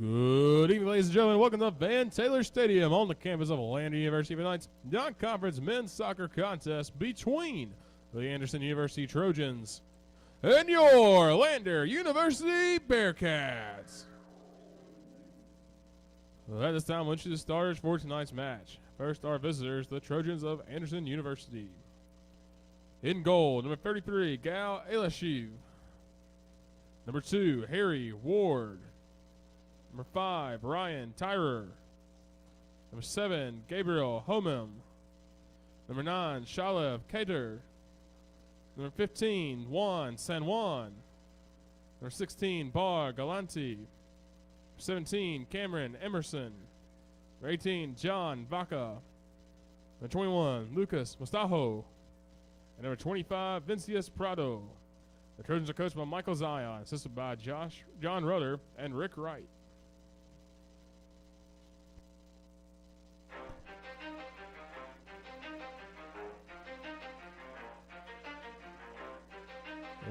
Good evening, ladies and gentlemen. Welcome to Van Taylor Stadium on the campus of Lander University for tonight's non-conference men's soccer contest between the Anderson University Trojans and your Lander University Bearcats. At this time, let's introduce the starters for tonight's match. First, our visitors, the Trojans of Anderson University. In goal, number 33, Gal Elashiv. Number 2, Harry Ward. Number 5, Ryan Tyrer. Number 7, Gabriel Homem. Number 9, Shalev Kater. Number 15, Juan San Juan. Number 16, Bar Galanti. Number 17, Cameron Emerson. Number 18, John Vaca. Number 21, Lucas Mustajo. And number 25, Vincius Prado. The Trojans are coached by Michael Zion, assisted by John Rudder and Rick Wright.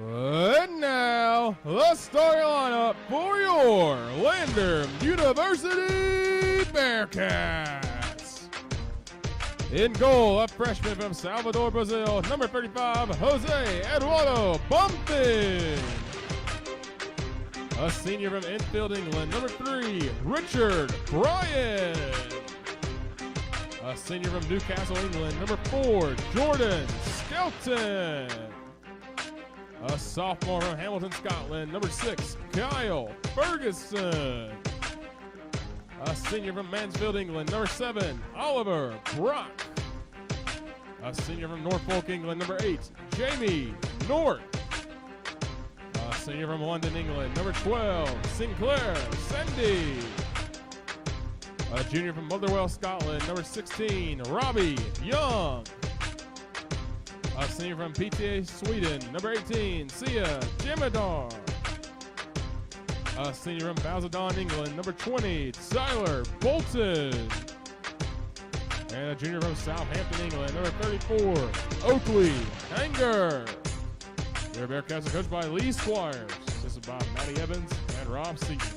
And now, let's start your lineup for your Lander University Bearcats. In goal, a freshman from Salvador, Brazil, number 35, Jose Eduardo Bumpin. A senior from Enfield, England, number 3, Richard Bryan. A senior from Newcastle, England, number 4, Jordan Skelton. A sophomore from Hamilton, Scotland, number 6, Kyle Ferguson. A senior from Mansfield, England, number 7, Oliver Brock. A senior from Norfolk, England, number 8, Jamie North. A senior from London, England, number 12, Sinclair Sandy. A junior from Motherwell, Scotland, number 16, Robbie Young. A senior from PTA Sweden, number 18, Sia Jemadar. A senior from Basildon, England, number 20, Tyler Bolton. And a junior from Southampton, England, number 34, Oakley Hanger. Your Bearcats are coached by Lee Squires, assisted by Matty Evans and Rob Seaton.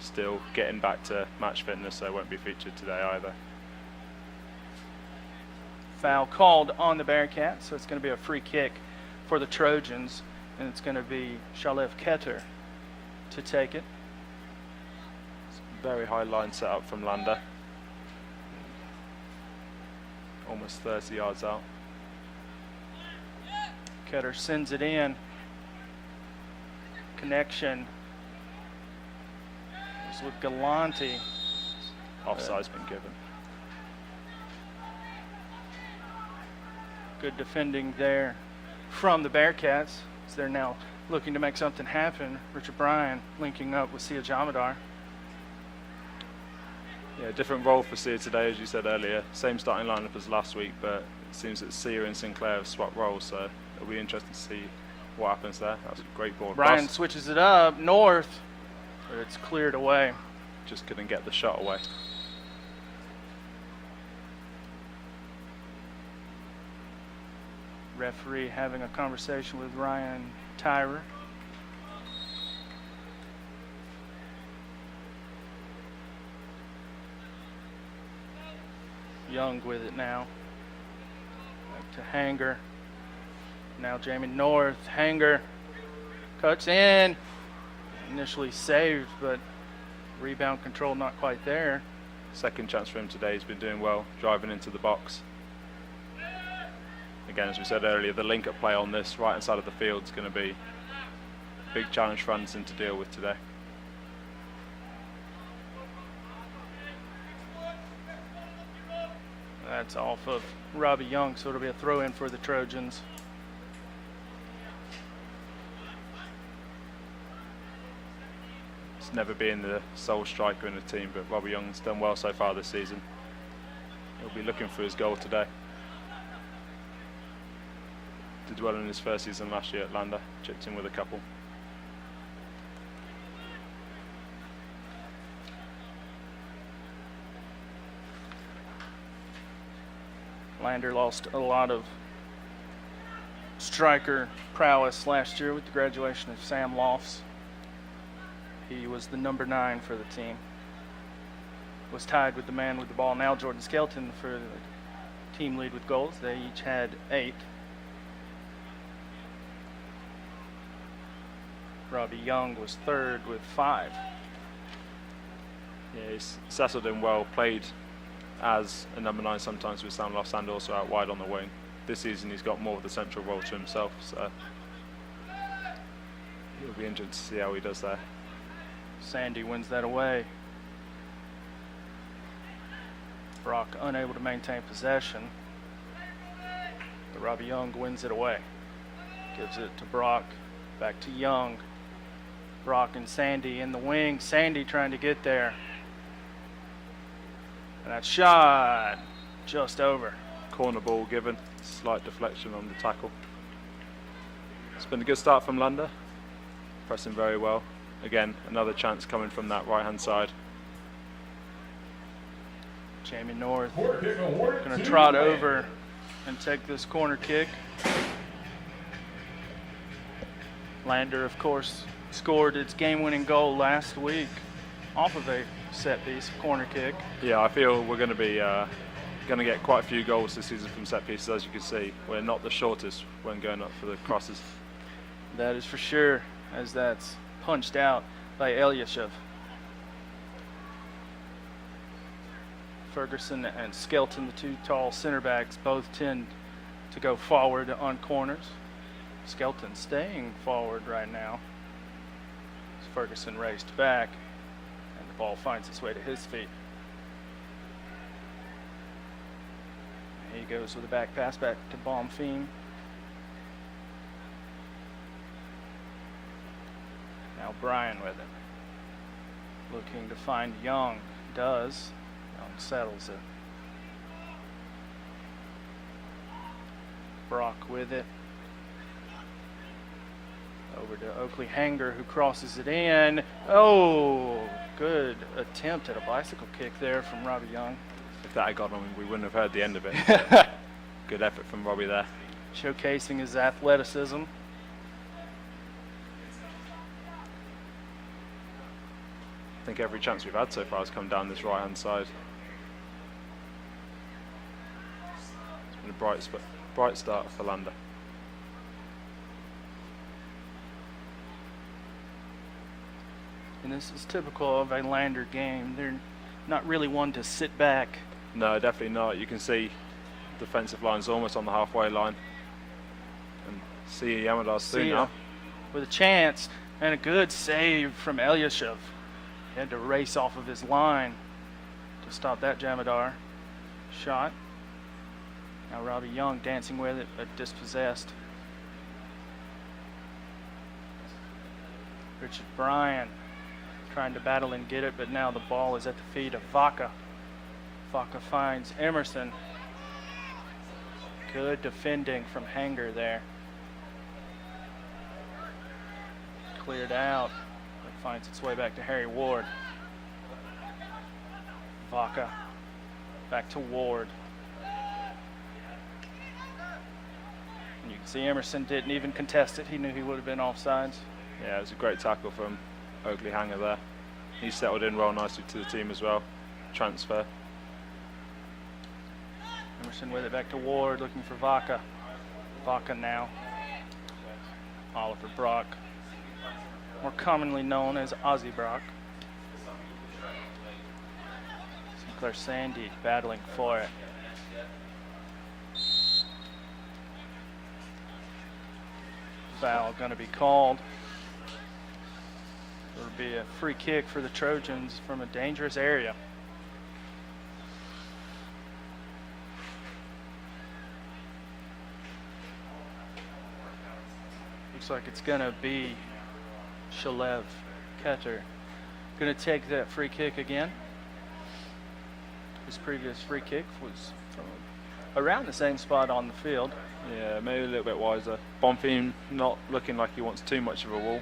still getting back to match fitness, so won't be featured today either. Foul called on the Bearcats, so it's going to be a free kick for the Trojans, and it's going to be Shalev Keter to take it. Very high line set up from Lander. Almost 30 yards out. Keter sends it in. Connection is with Galante. Offside's been given. Good defending there from the Bearcats, as they're now looking to make something happen. Richard Bryan linking up with Sia Jamadar. Yeah, different role for Sia today, as you said earlier. Same starting lineup as last week, but it seems that Sia and Sinclair have swapped roles, so it'll be interesting to see what happens there. That's a great ball. Bryan switches it up north, but it's cleared away. Just couldn't get the shot away. Referee having a conversation with Ryan Tyrer. Young with it now. Back to Hanger. Now Jamie North. Hanger cuts in. Initially saved, but rebound control not quite there. Second chance for him today. He's been doing well, driving into the box. Again, as we said earlier, the link-up play on this right-hand side of the field is going to be a big challenge for Anderson to deal with today. That's off of Robbie Young, so it'll be a throw-in for the Trojans. It's never been the sole striker in the team, but Robbie Young's done well so far this season. He'll be looking for his goal today. Did well in his first season last year at Lander, chipped in with a couple. Lander lost a lot of striker prowess last year with the graduation of Sam Lofts. He was the number 9 for the team. Was tied with the man with the ball now, Jordan Skelton, for the team lead with goals. They each had 8. Robbie Young was third with 5. Yeah, he's settled in well, played as a number 9 sometimes with Sam Lofts and also out wide on the wing. This season he's got more of the central role to himself, so it'll be interesting to see how he does there. Sandy wins that away. Brock unable to maintain possession. But Robbie Young wins it away. Gives it to Brock, back to Young. Brock and Sandy in the wing. Sandy trying to get there. And that shot just over. Corner ball given, slight deflection on the tackle. It's been a good start from Lander, pressing very well. Again, another chance coming from that right-hand side. Jamie North going to trot over and take this corner kick. Lander, of course, scored its game-winning goal last week off of a set-piece corner kick. Yeah, I feel we're going to be going to get quite a few goals this season from set pieces. As you can see, we're not the shortest when going up for the crosses. That is for sure, as that's punched out by Elyashev. Ferguson and Skelton, the 2 tall center backs, both tend to go forward on corners. Skelton staying forward right now. As Ferguson raced back, and the ball finds its way to his feet. He goes with a back pass back to Bonfim. Now Bryan with it. Looking to find Young. Does. Young settles it. Brock with it. Over to Oakley Hanger, who crosses it in. Oh, good attempt at a bicycle kick there from Robbie Young. If that had gone on, we wouldn't have heard the end of it. Good effort from Robbie there. Showcasing his athleticism. think every chance we've had so far has come down this right-hand side. It's been a bright start for Landa. And this is typical of a Lander game. They're not really one to sit back. No, definitely not. You can see defensive line's almost on the halfway line. And see Yamadar's through now. With a chance and a good save from Elyashev. He had to race off of his line to stop that Jamadar shot. Now Robbie Young dancing with it, but dispossessed. Richard Bryan trying to battle and get it, but now the ball is at the feet of Vaca. Vaca finds Emerson. Good defending from Hanger there. Cleared out. It finds its way back to Harry Ward. Vaca back to Ward. And you can see Emerson didn't even contest it. He knew he would have been offsides. Yeah, it was a great tackle from Oakley Hanger there. He settled in well nicely to the team as well. Transfer. Emerson with it back to Ward, looking for Vaca. Vaca now. Oliver Brock, more commonly known as Ozzy Brock. Sinclair Sandy battling for it. Foul going to be called. It'll be a free kick for the Trojans from a dangerous area. Looks like it's going to be Shalev Keter. Going to take that free kick again. His previous free kick was from around the same spot on the field. Yeah, maybe a little bit wiser. Bonfim not looking like he wants too much of a wall.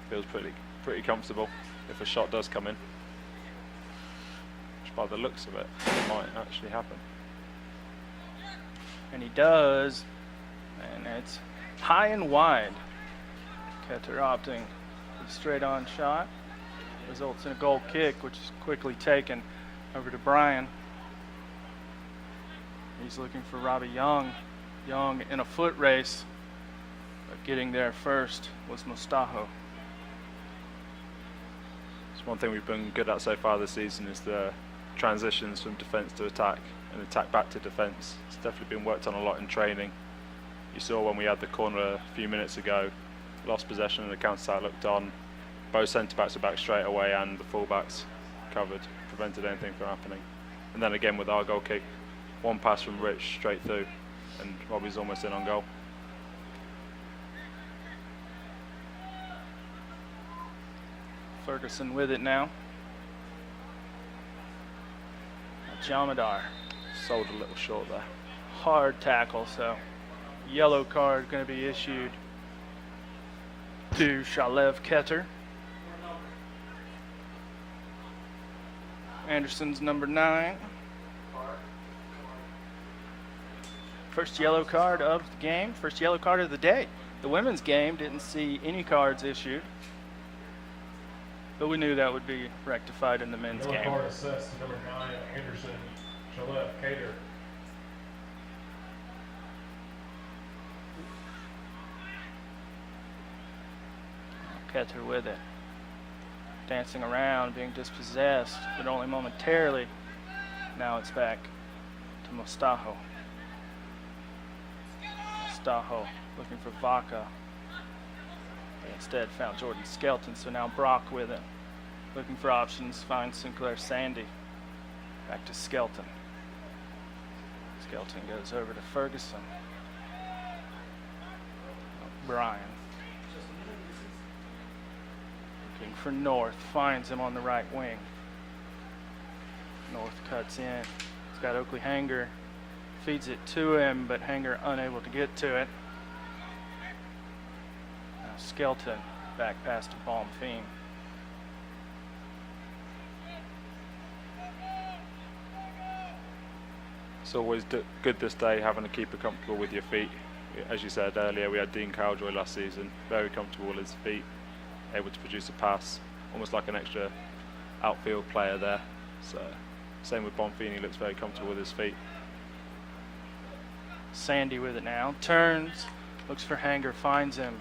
Feels pretty comfortable if a shot does come in. Which by the looks of it, might actually happen. And he does. And it's high and wide. Keter opting for the straight on shot. Results in a goal kick, which is quickly taken over to Bryan. He's looking for Robbie Young. Young in a foot race, but getting there first was Mustajo. It's one thing we've been good at so far this season is the transitions from defence to attack and attack back to defence. It's definitely been worked on a lot in training. You saw when we had the corner a few minutes ago, lost possession and the counter-attack looked on. Both centre-backs were back straight away and the full-backs covered, prevented anything from happening. And then again with our goal kick, one pass from Rich straight through and Robbie's almost in on goal. Ferguson with it now. Jamadar. Sold a little short there. Hard tackle, so yellow card going to be issued to Shalev Keter. Anderson's number 9. First yellow card of the game, first yellow card of the day. The women's game didn't see any cards issued, but we knew that would be rectified in the men's game. Yellow card assessed to number 9, Anderson, Shalev Keter. Keter with it. Dancing around, being dispossessed, but only momentarily. Now it's back to Mustajo. Mustajo looking for Vaca. They instead found Jordan Skelton, so now Brock with it. Looking for options, finds Sinclair Sandy. Back to Skelton. Skelton goes over to Ferguson. Bryan. Looking for North, finds him on the right wing. North cuts in. He's got Oakley Hanger. Feeds it to him, but Hanger unable to get to it. Now Skelton back past to Bonfim. It's always good this day having a keeper comfortable with your feet. As you said earlier, we had Dean Cowjoy last season, very comfortable with his feet, able to produce a pass, almost like an extra outfield player there. So same with Bonfini, looks very comfortable with his feet. Sandy with it now. Turns, looks for Hanger, finds him.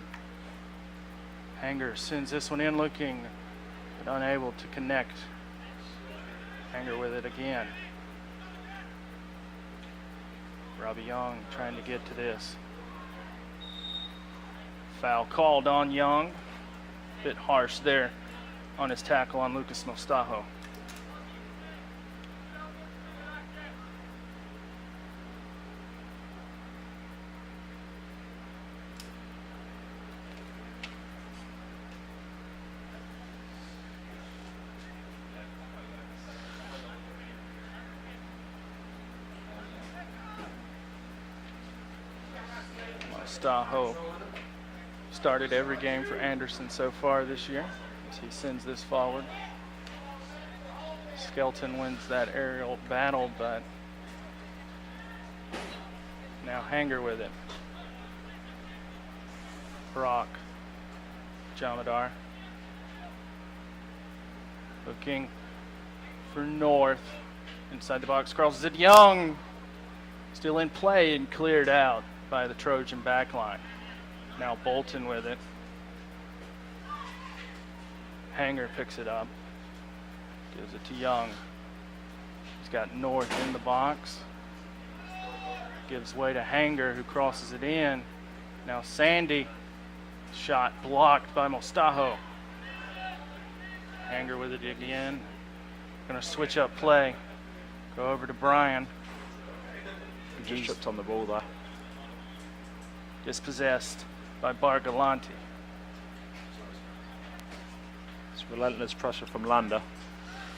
Hanger sends this one in looking, but unable to connect. Hanger with it again. Robbie Young trying to get to this. Foul called on Young. Bit harsh there on his tackle on Lucas Mostajo. Mostajo started every game for Anderson so far this year as he sends this forward. Skelton wins that aerial battle, but now Hanger with it. Brock, Jamadar looking for North. Inside the box, crosses it. Young still in play and cleared out by the Trojan backline. Now Bolton with it. Hanger picks it up. Gives it to Young. He's got North in the box. Gives way to Hanger, who crosses it in. Now Sandy. Shot blocked by Mostajo. Hanger with it again. Gonna switch up play. Go over to Brian. He just tripped on the ball there. Dispossessed by Bargalanti. It's relentless pressure from Lander,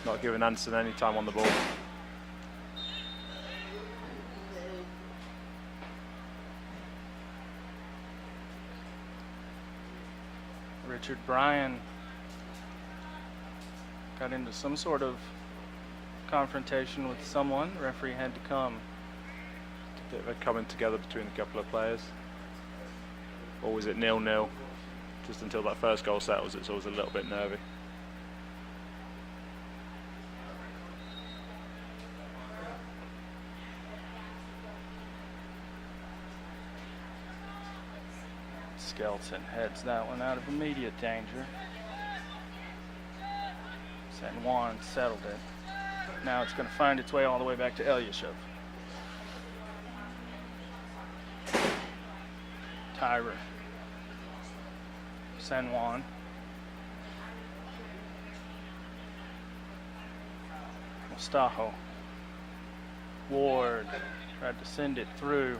not giving Anderson any time on the ball. Richard Bryan got into some sort of confrontation with someone. The referee had to come. Bit of a coming together between a couple of players. Or was it 0-0? Just until that first goal settles, it's always a little bit nervy. Skelton heads that one out of immediate danger. San Juan settled it. Now it's going to find its way all the way back to Elyashev. Tyrer. San Juan. Mostajo. Ward tried to send it through,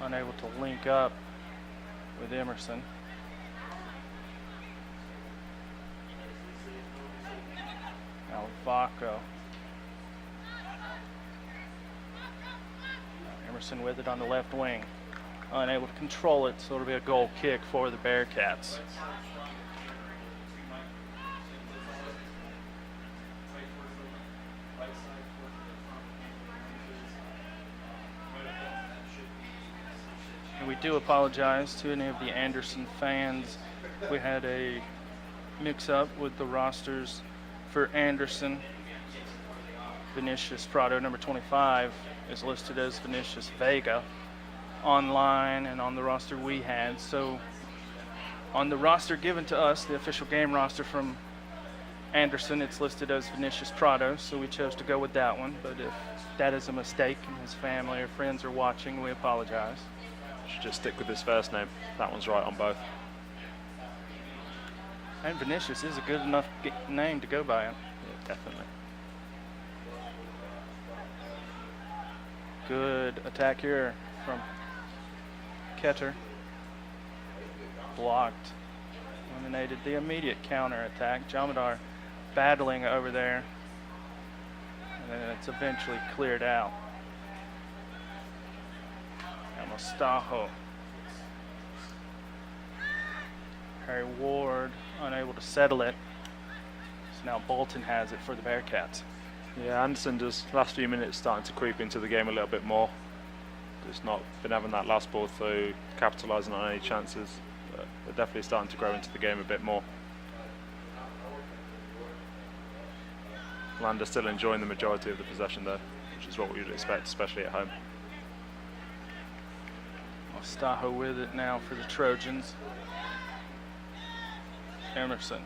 unable to link up with Emerson. Now Vaco. Emerson with it on the left wing. Unable to control it, so it'll be a goal kick for the Bearcats. And we do apologize to any of the Anderson fans. We had a mix-up with the rosters for Anderson. Vinicius Prado, number 25, is listed as Vinicius Vega online and on the roster we had. So on the roster given to us, the official game roster from Anderson, it's listed as Vinicius Prado, so we chose to go with that one. But if that is a mistake and his family or friends are watching, we apologize. Should just stick with his first name. That one's right on both. And Vinicius is a good enough name to go by it. Yeah, definitely. Good attack here from Ketter. Blocked. Eliminated the immediate counter attack. Jamadar battling over there. And then it's eventually cleared out. And Mostajo. Harry Ward unable to settle it. So now Bolton has it for the Bearcats. Yeah, Anderson just last few minutes starting to creep into the game a little bit more. Just not been having that last ball through, capitalising on any chances. But they're definitely starting to grow into the game a bit more. Lander still enjoying the majority of the possession though, which is what we would expect, especially at home. Mostajo with it now for the Trojans. Emerson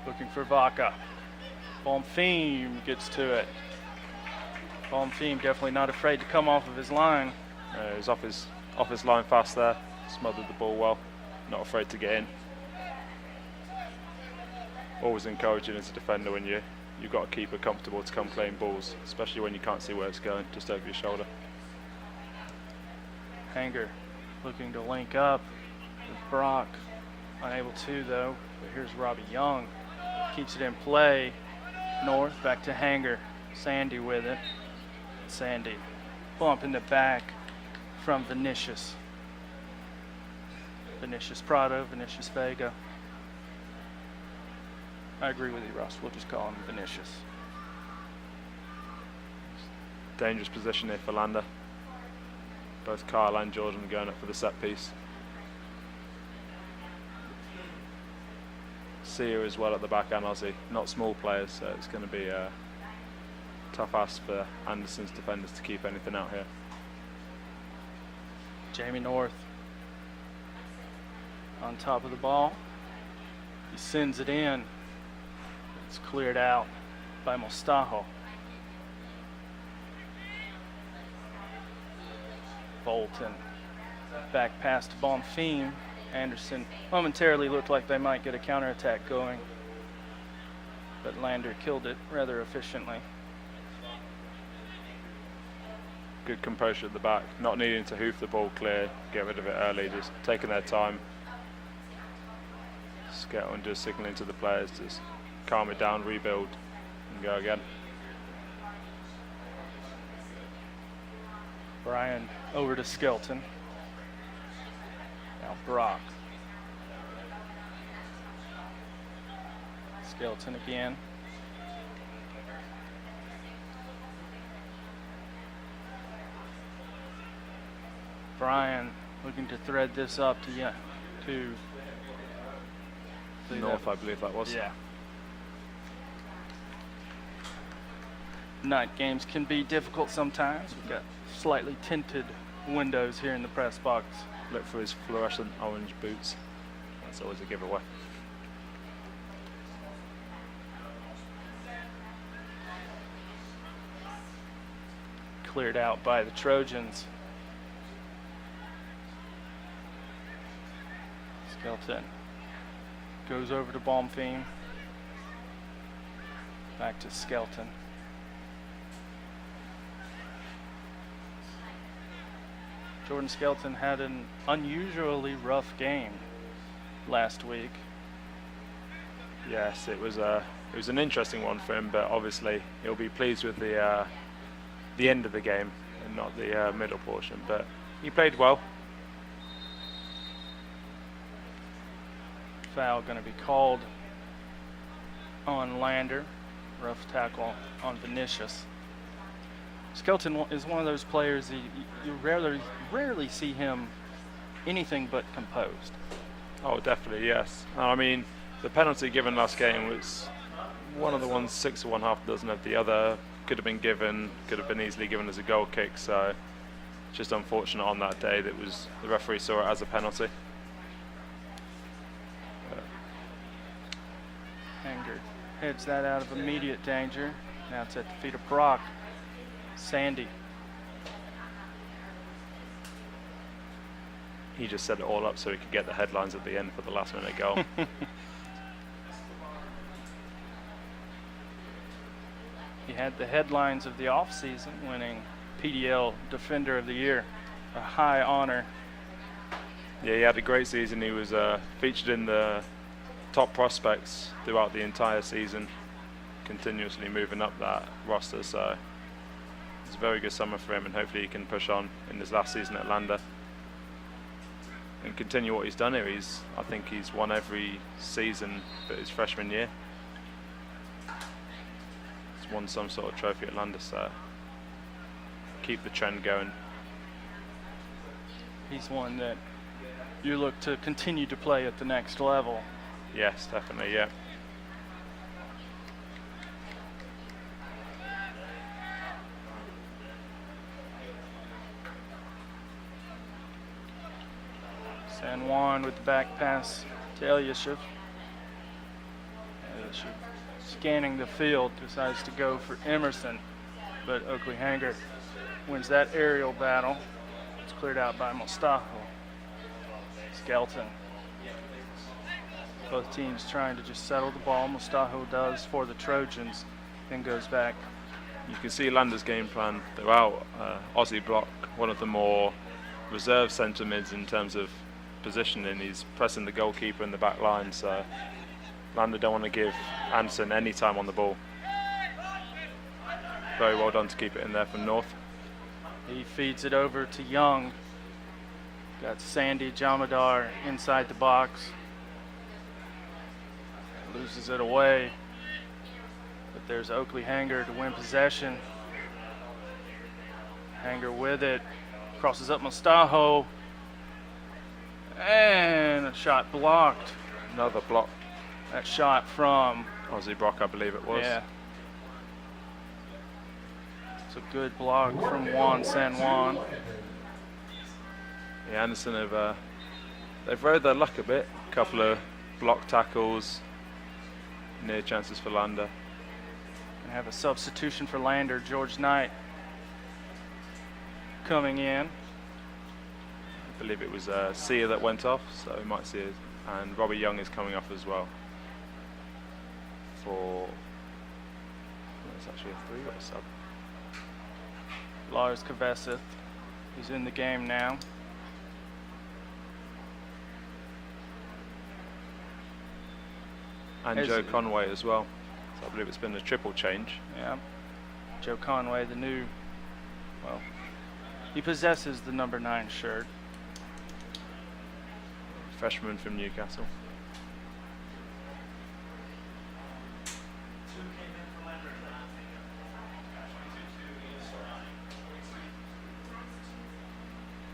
looking for Vaca. Bonfim gets to it. Bonfim definitely not afraid to come off of his line. He's off his line fast there, smothered the ball well, not afraid to get in. Always encouraging as a defender when you've got a keeper comfortable to come playing balls, especially when you can't see where it's going, just over your shoulder. Hanger looking to link up with Brock. Unable to though, but here's Robbie Young. Keeps it in play. North, back to Hanger. Sandy with it. Sandy bump in the back from Vinicius. Vinicius Prado, Vinicius Vega. I agree with you, Ross. We'll just call him Vinicius. Dangerous position here for Lander. Both Kyle and Jordan going up for the set piece. Sia as well at the back and Ozzy. Not small players, so it's going to be a tough ask for Anderson's defenders to keep anything out here. Jamie North on top of the ball. He sends it in. It's cleared out by Mostajo. Bolton back past Bonfim. Anderson momentarily looked like they might get a counterattack going, but Lander killed it rather efficiently. Good composure at the back, not needing to hoof the ball clear, get rid of it early, just taking their time. Skell and just signalling to the players, just calm it down, rebuild, and go again. Brian over to Skelton. Now Brock. Skelton again. Brian looking to thread this up to North, I believe that was. Yeah. Night games can be difficult sometimes. We've got slightly tinted windows here in the press box. Look for his fluorescent orange boots. That's always a giveaway. Cleared out by the Trojans. Skelton goes over to Bonfim. Back to Skelton. Jordan Skelton had an unusually rough game last week. Yes, it was an interesting one for him, but obviously he'll be pleased with the end of the game and not the middle portion. But he played well. Foul going to be called on Lander. Rough tackle on Vinicius. Skelton is one of those players you rarely see him anything but composed. Oh, definitely, yes. I mean, the penalty given last game was one of the ones 6 of one, half dozen of the other. Could have been given, could have been easily given as a goal kick. So, just unfortunate on that day that the referee saw it as a penalty. Hanger heads that out of immediate danger. Now it's at the feet of Brock. Sandy. He just set it all up so he could get the headlines at the end for the last minute goal. He had the headlines of the offseason, winning PDL Defender of the Year, a high honor. Yeah, he had a great season. He was featured in the top prospects throughout the entire season, continuously moving up that roster. So it's a very good summer for him, and hopefully he can push on in his last season at Lander and continue what he's done here. I think he's won every season but his freshman year. He's won some sort of trophy at Lander, so keep the trend going. He's one that you look to continue to play at the next level. Yes, definitely, yeah. San Juan with the back pass to Elyashev. Elyashev scanning the field, decides to go for Emerson, but Oakley Hanger wins that aerial battle. It's cleared out by Mustafa. Skelton. Both teams trying to just settle the ball. Mustafa does for the Trojans, then goes back. You can see Lander's game plan throughout. Aussie block, one of the more reserve centre mids in terms of positioning. He's pressing the goalkeeper in the back line, so Lander don't want to give Anderson any time on the ball. Very well done to keep it in there from North. He feeds it over to Young. Got Sandy Jamadar inside the box. Loses it away. But there's Oakley Hanger to win possession. Hanger with it. Crosses up Mustaho. And a shot blocked. Another block. That shot from Aussie Brock, I believe it was. Yeah. It's a good block from Juan San Juan. Yeah, Anderson have they've rode their luck a bit. A couple of block tackles, near chances for Lander. And have a substitution for Lander. George Knight coming in. I believe it was Sia that went off, so we might see it. And Robbie Young is coming off as well. For it's actually a 3 or a sub. Lars Kveseth, who's in the game now. And Joe Conway as well. So I believe it's been a triple change. Yeah. Joe Conway, the new, well, he possesses the number 9 shirt. Freshman from Newcastle.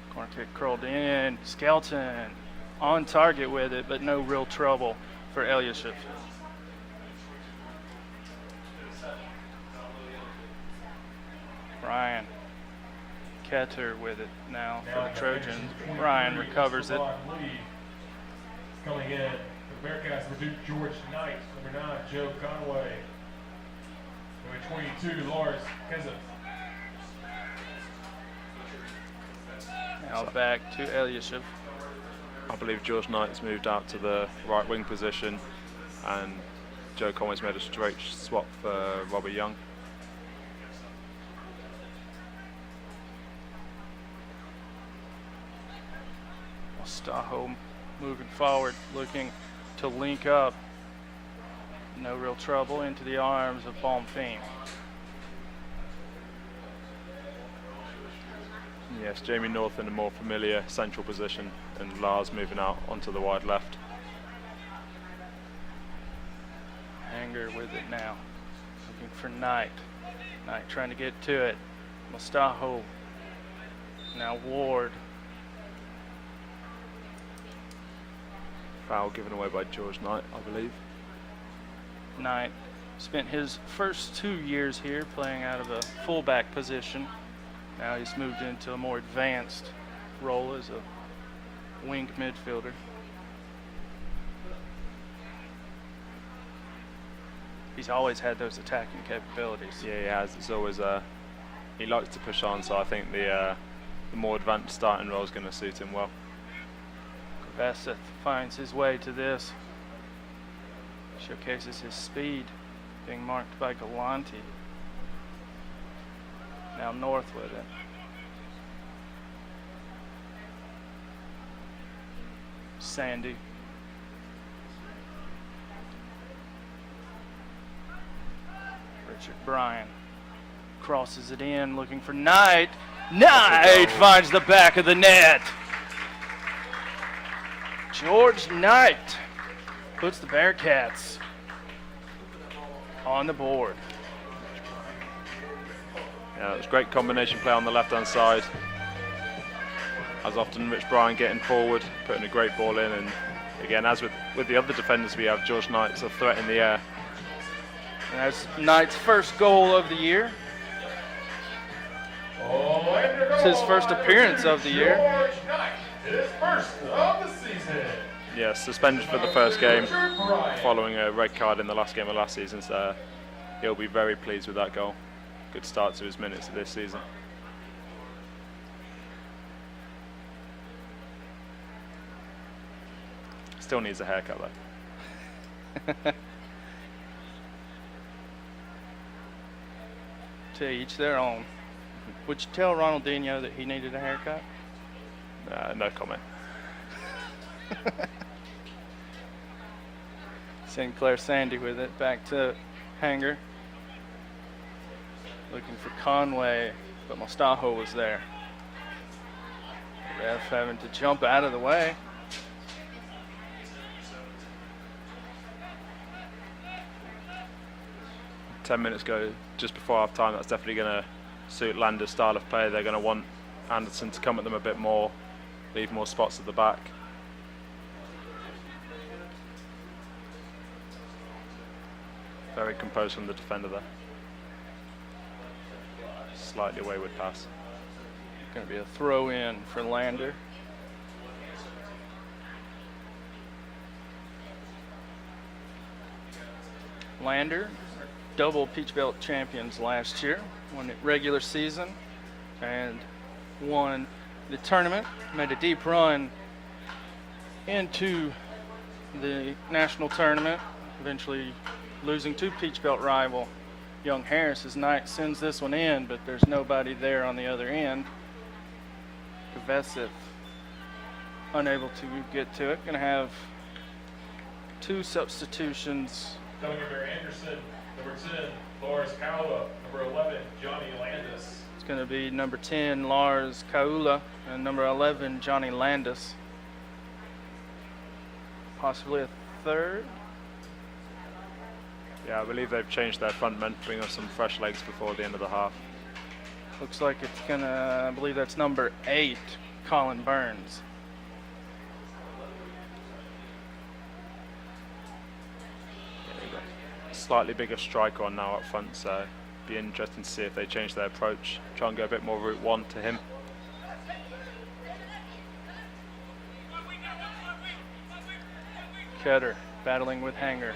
Corner kick curled in. Skelton on target with it, but no real trouble for Elyashev. Ryan Ketter with it now for the Trojans. Ryan recovers it. Coming in, the Bearcats were George Knight, number 9, Joe Conway, number 22, Lars Kezeth. Now back to Elyashev. I believe George Knight's moved out to the right wing position, and Joe Conway's made a straight swap for Robbie Young. Mustaho moving forward, looking to link up. No real trouble into the arms of Bonfim. Yes, Jamie North in a more familiar central position, and Lars moving out onto the wide left. Hanger with it now, looking for Knight. Knight trying to get to it. Mustaho. Now Ward. Foul given away by George Knight, I believe. Knight spent his first 2 years here playing out of a fullback position. Now he's moved into a more advanced role as a winged midfielder. He's always had those attacking capabilities. Yeah, he has. It's always he likes to push on, so I think the more advanced starting role is going to suit him well. Kveseth finds his way to this. Showcases his speed, being marked by Galante. Now North with it. Sandy. Richard Bryan crosses it in, looking for Knight. Knight finds the back of the net. George Knight puts the Bearcats on the board. Yeah, it was great combination play on the left-hand side. As often, Rich Bryan getting forward, putting a great ball in, and again, as with the other defenders we have, George Knight's a threat in the air. And that's Knight's first goal of the year. It's his first appearance of the year. his first of the season. Yeah, suspended for the first game Richard Bryant. following a red card in the last game of last season, so he'll be very pleased with that goal. Good start to his minutes of this season. Still needs a haircut though. To each their own. Would you tell Ronaldinho that he needed a haircut? No comment. Sinclair Sandy with it, back to Hanger. Looking for Conway, but Mostajo was there. Ref having to jump out of the way. Ten minutes go just before half time. That's definitely going to suit Lander's style of play. They're going to want Anderson to come at them a bit more, leave more spots at the back. Very composed from the defender there. Slightly wayward pass. Going to be a throw in for Lander. Lander, double Peach Belt champions last year, won the regular season and won the tournament, made a deep run into the national tournament, eventually losing to Peach Belt rival Young Harris. His Knight sends this one in, but there's nobody there on the other end. Kvesiv unable to get to it. Going to have two substitutions. Coming in for Anderson, number 10, Lars Kaula, number 11, Johnny Landis. It's going to be number 10, Lars Kaula, and number 11, Johnny Landis. Possibly a third. Yeah, I believe they've changed their front men, bring up some fresh legs before the end of the half. Looks like it's going to, I believe that's number 8, Colin Burns. Slightly bigger striker on now up front, so be interesting to see if they change their approach, try and go a bit more route one to him. Ketter battling with Hanger.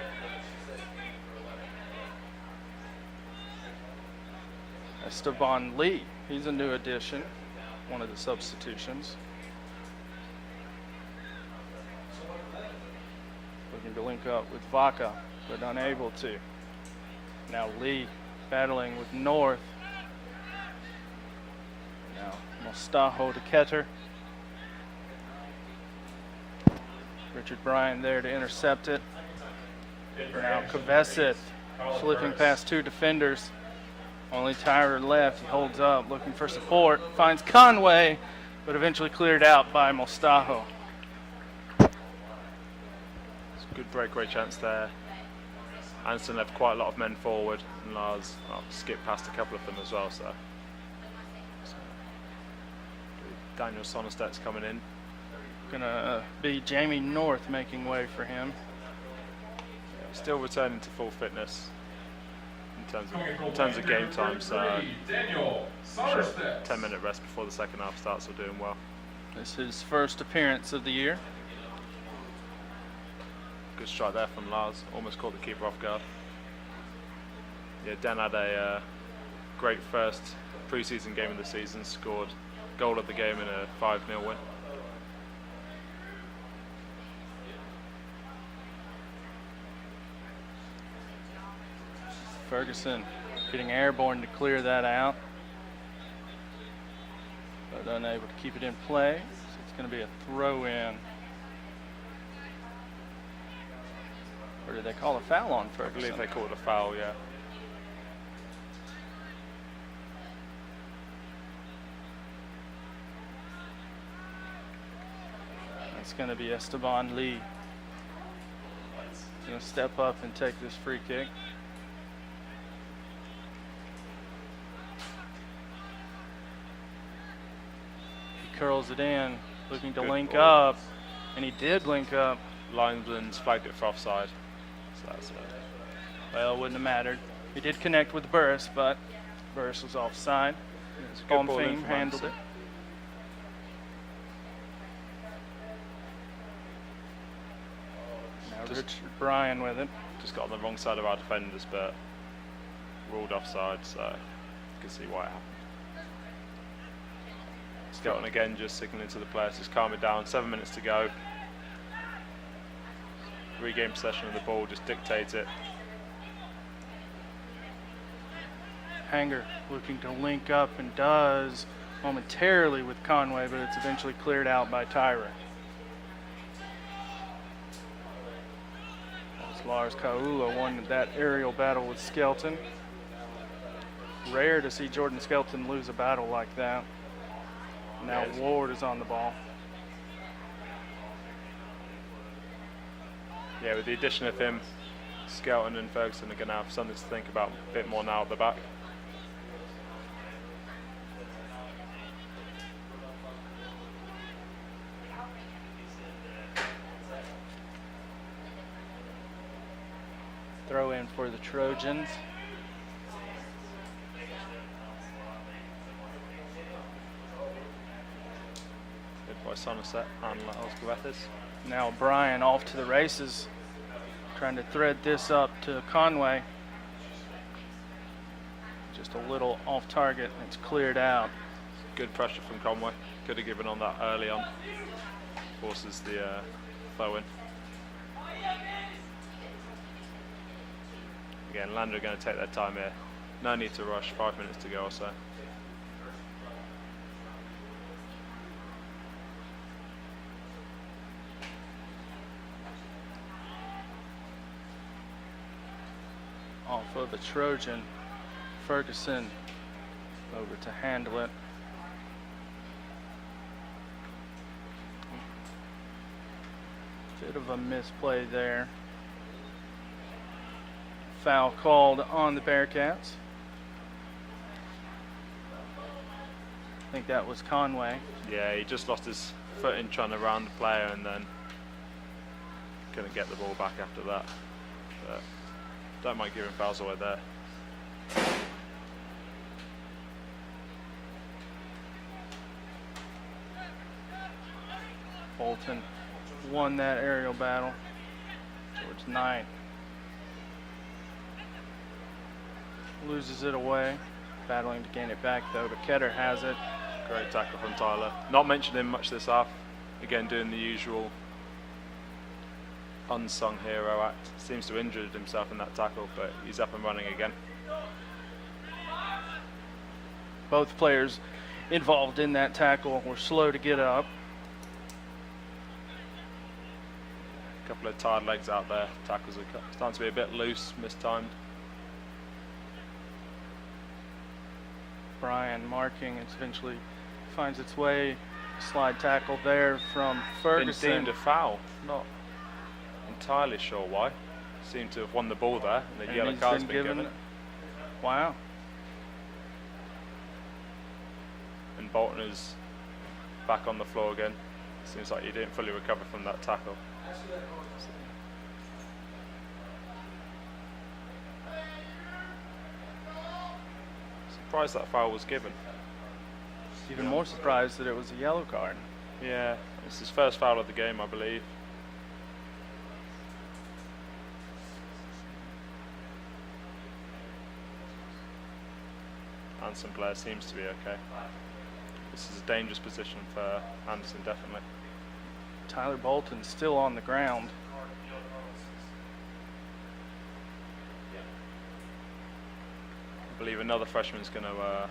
Esteban Lee, he's a new addition, one of the substitutions. Looking to link up with Vaca, but unable to. Now Lee battling with North. Now Mostajo to Ketter. Richard Bryant there to intercept it. Now Kvesiv slipping past two defenders. Only Tyler left. He holds up, looking for support. Finds Conway, but eventually cleared out by Mostajo. It's a good breakaway chance there. Anderson left quite a lot of men forward, and Lars skipped past a couple of them as well. So Daniel Sonnestet's coming in. Gonna be Jamie North making way for him. Still returning to full fitness in terms of game time, so Daniel sure 10-minute rest before the second half starts. We're doing well. This is his first appearance of the year. Good strike there from Lars, almost caught the keeper off guard. Yeah, Dan had a great first pre-season game of the season, scored goal of the game in a 5-0 win. Ferguson getting airborne to clear that out, but unable to keep it in play. So it's going to be a throw-in. Or did they call a foul on I Ferguson? believe they called a foul, yeah. It's going to be Esteban Lee. He's going to step up and take this free kick. He curls it in, looking to Good link ball. up, and he did link up. Linesman's flagged it for offside. So that's Well, it wouldn't have mattered. He did connect with Burris, but Burris was offside. it's a good ball in Bonfim from handled Anderson. it. Richard Bryan with it. Just got on the wrong side of our defenders, but ruled offside, so you can see why it happened. Skelton again just signalling to the players, just calm it down. 7 minutes to go. Regain possession of the ball, just dictate it. Hanger looking to link up and does momentarily with Conway, but it's eventually cleared out by Tyra. As Lars Kaula won that aerial battle with Skelton. Rare to see Jordan Skelton lose a battle like that. Now Ward is on the ball. Yeah, with the addition of him, Skelton and Ferguson are going to have something to think about a bit more now at the back. Throw in for the Trojans. Good by Somerset and Osgoethis. Now Bryan off to the races, trying to thread this up to Conway. Just a little off target, and it's cleared out. Good pressure from Conway. Could have given on that early on. Forces the throw in. Again, Lander are going to take their time here. No need to rush, 5 minutes to go or so. Off of a Trojan, Ferguson over to handle it. Bit of a misplay there. Foul called on the Bearcats. I think that was Conway. Yeah, he just lost his footing trying to round the player and then couldn't get the ball back after that. But don't mind giving fouls away there. Bolton won that aerial battle. George Knight loses it away. Battling to gain it back though, but Ketter has it. Great tackle from Tyler. Not mentioned him much this half. Again, doing the usual unsung hero act. Seems to have injured himself in that tackle, but he's up and running again. Both players involved in that tackle were slow to get up. A couple of tired legs out there. Tackles are starting to be a bit loose, mistimed. Bryan marking, it eventually finds its way. Slide tackle there from Ferguson. Been deemed a foul. Not entirely sure why. Seemed to have won the ball there, and the And yellow he's card's been been given. given. Wow. And Bolton is back on the floor again. Seems like he didn't fully recover from that tackle. Surprised that foul was given. Even more surprised that it was a yellow card. Yeah, it's his first foul of the game, I believe. Anderson player seems to be okay. This is a dangerous position for Anderson, definitely. Tyler Bolton still on the ground. I believe another freshman's going to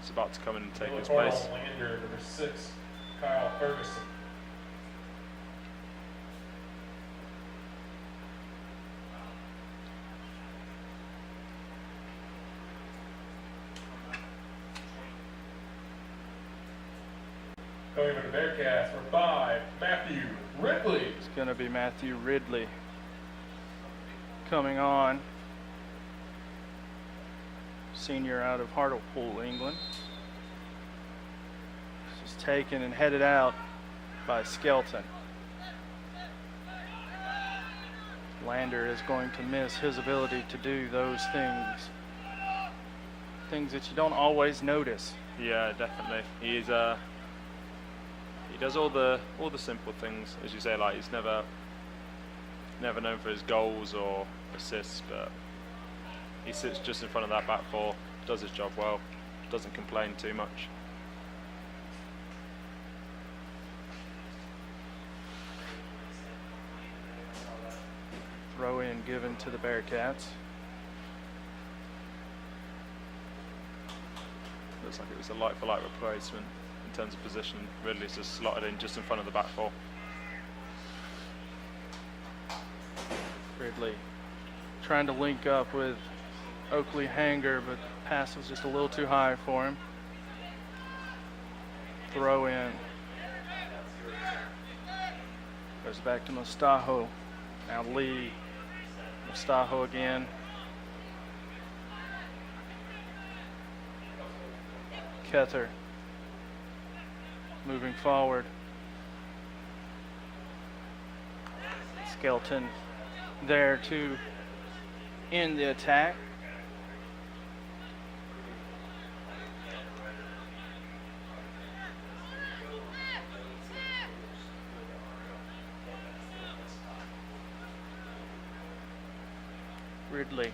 is about to come in and take his Report place. on Lander, number 6, Kyle Ferguson. Coming from the Bearcats, number 5, Matthew Ridley. It's going to be Matthew Ridley coming on. Senior out of Hartlepool, England. This is taken and headed out by Skelton. Lander is going to miss his ability to do those things. Things that you don't always notice. Yeah, definitely. He does all the simple things, as you say. Like he's never never known for his goals or assists, but he sits just in front of that back four, does his job well, doesn't complain too much. Throw in given to the Bearcats. Looks like it was a like-for-like replacement in terms of position. Ridley's just slotted in just in front of the back four. Ridley trying to link up with Oakley Hanger, but the pass was just a little too high for him. Throw in. Goes back to Mustaho. Now Lee. Mustaho again. Kether moving forward. Skelton there to end the attack. Ridley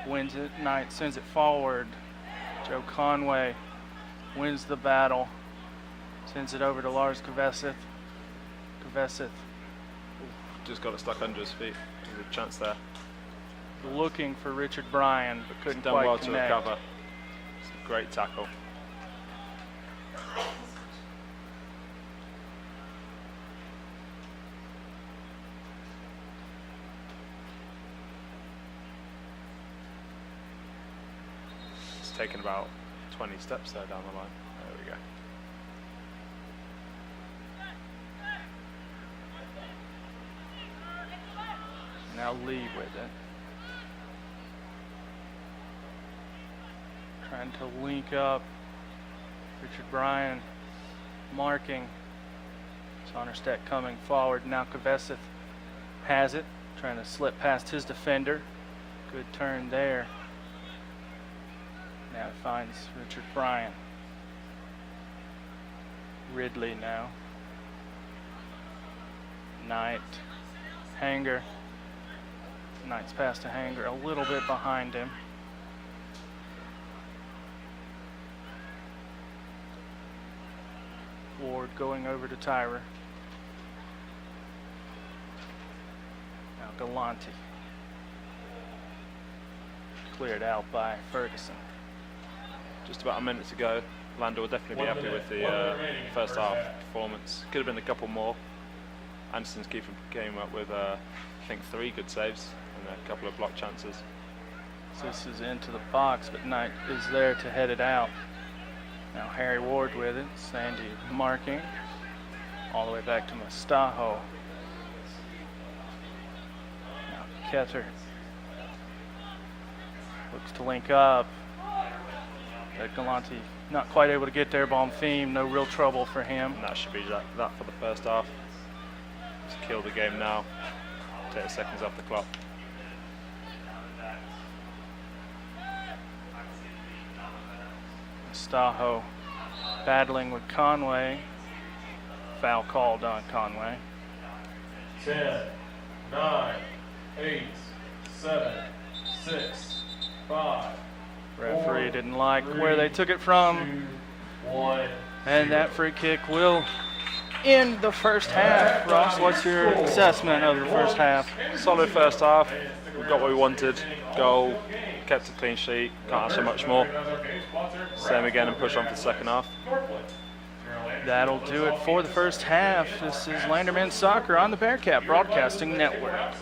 wins it. Knight sends it forward. Joe Conway wins the battle. Sends it over to Lars Kveseth. Kveseth Just got it stuck under his feet. There's a chance there. looking for Richard Bryan, but couldn't Done quite well connect. to recover. It's a great tackle. It's taken about 20 steps there down the line. There we go. Now Lee with it. Trying to link up. Richard Bryan marking. Sonnerstedt coming forward. Now Kveseth has it. Trying to slip past his defender. Good turn there. Now it finds Richard Bryan. Ridley now. Knight. Hanger. Knight's pass to Hanger, a little bit behind him. Ward going over to Tyrer. Now Galante. Cleared out by Ferguson. Just about a minute to go. Lando will definitely be happy with the first half performance. Could have been a couple more. Anderson's keeper came up with, I think, 3 good saves and a couple of block chances. So this is into the box, but Knight is there to head it out. Now Harry Ward with it. Sandy marking. All the way back to Mustaho. Now Kether looks to link up. But Galante not quite able to get there. Bonfim, no real trouble for him. And that should be that for the first half. Just kill the game now. Take the seconds off the clock. Mustaho battling with Conway. Foul called on Conway. 10, 9, 8, 7, 6, 5. Referee didn't like where they took it from. 2, 1. And that free kick will end the first half. Ross, what's your assessment of the first half? Solid first half. We got what we wanted. Goal. Kept a clean sheet. Can't ask for much more. Same again and push on for the second half. That'll do it for the first half. This is Landerman Soccer on the Bearcat Broadcasting Network.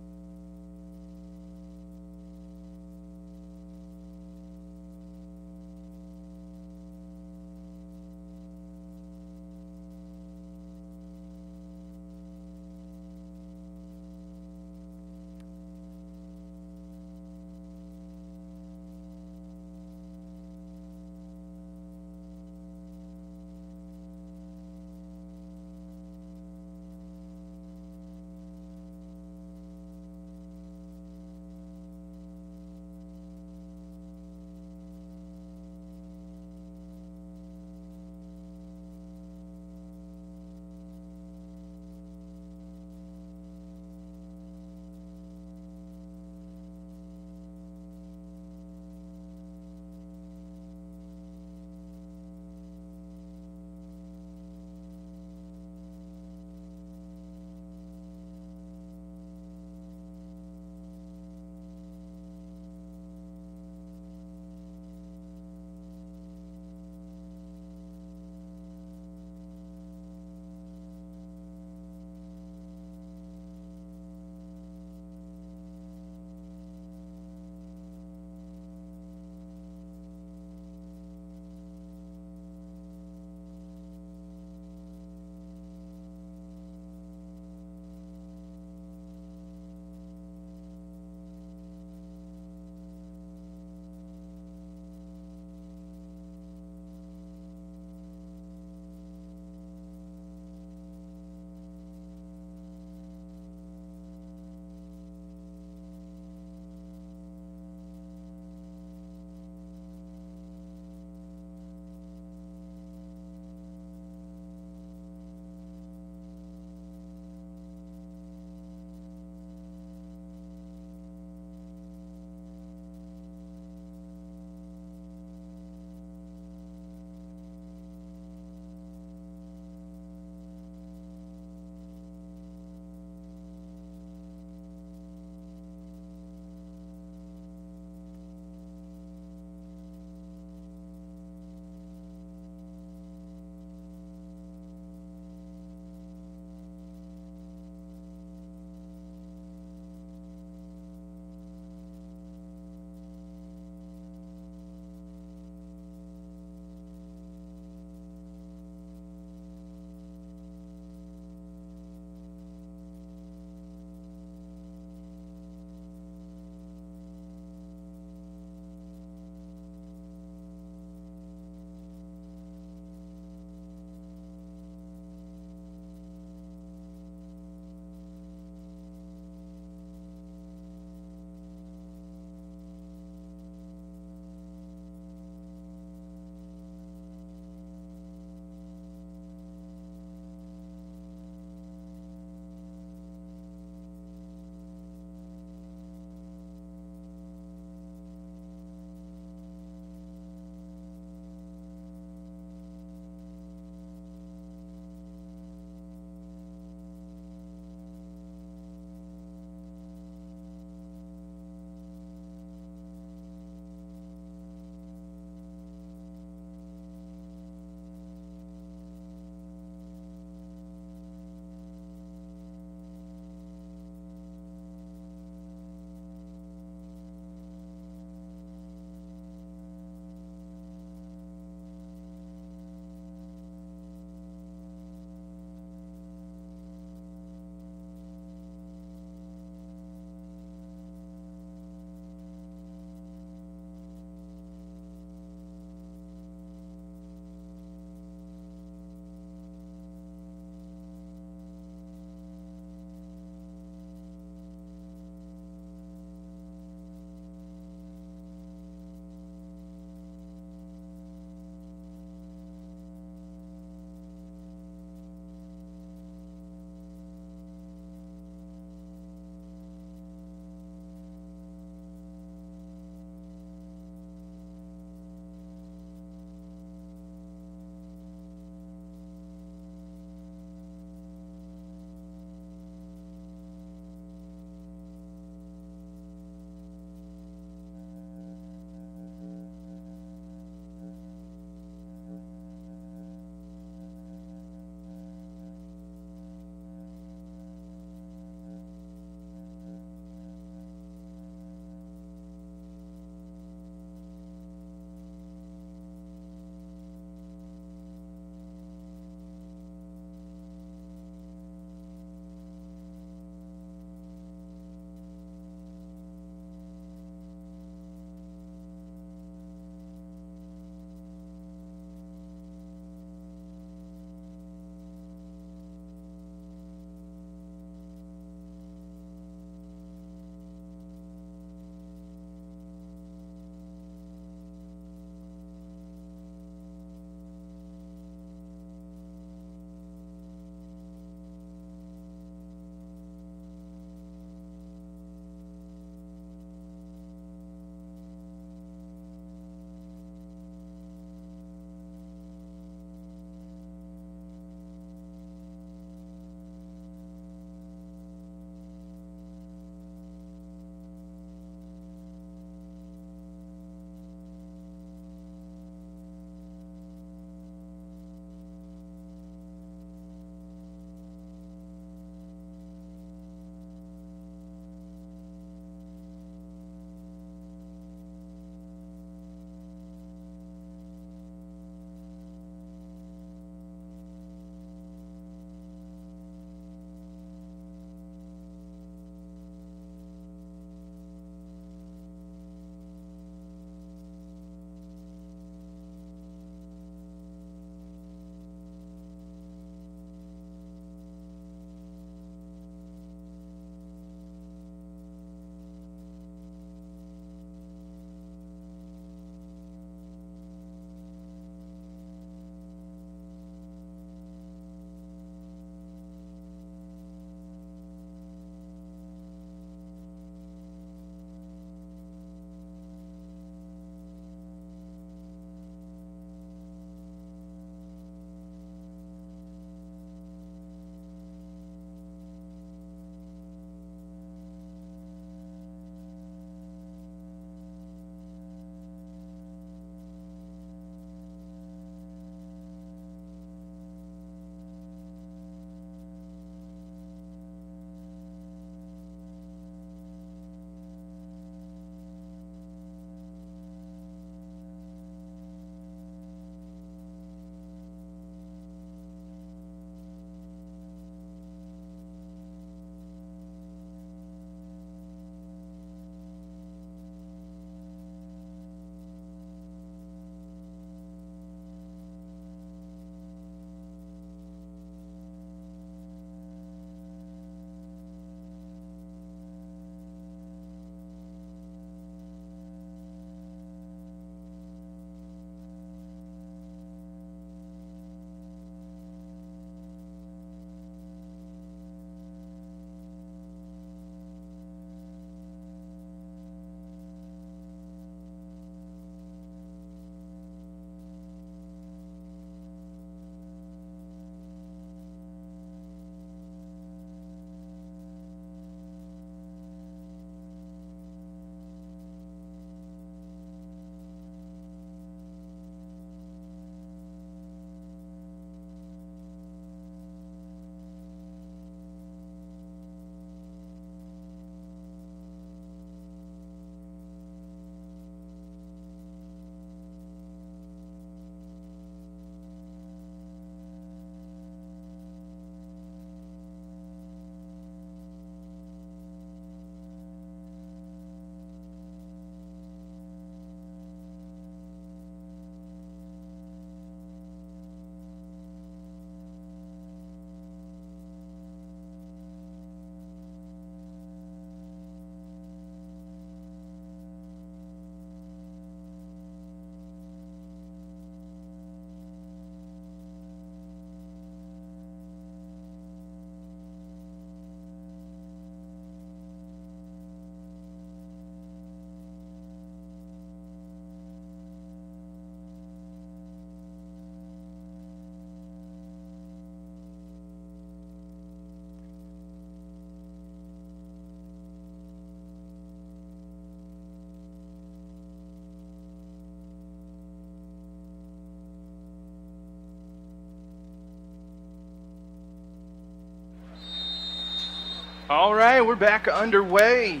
All right, we're back underway.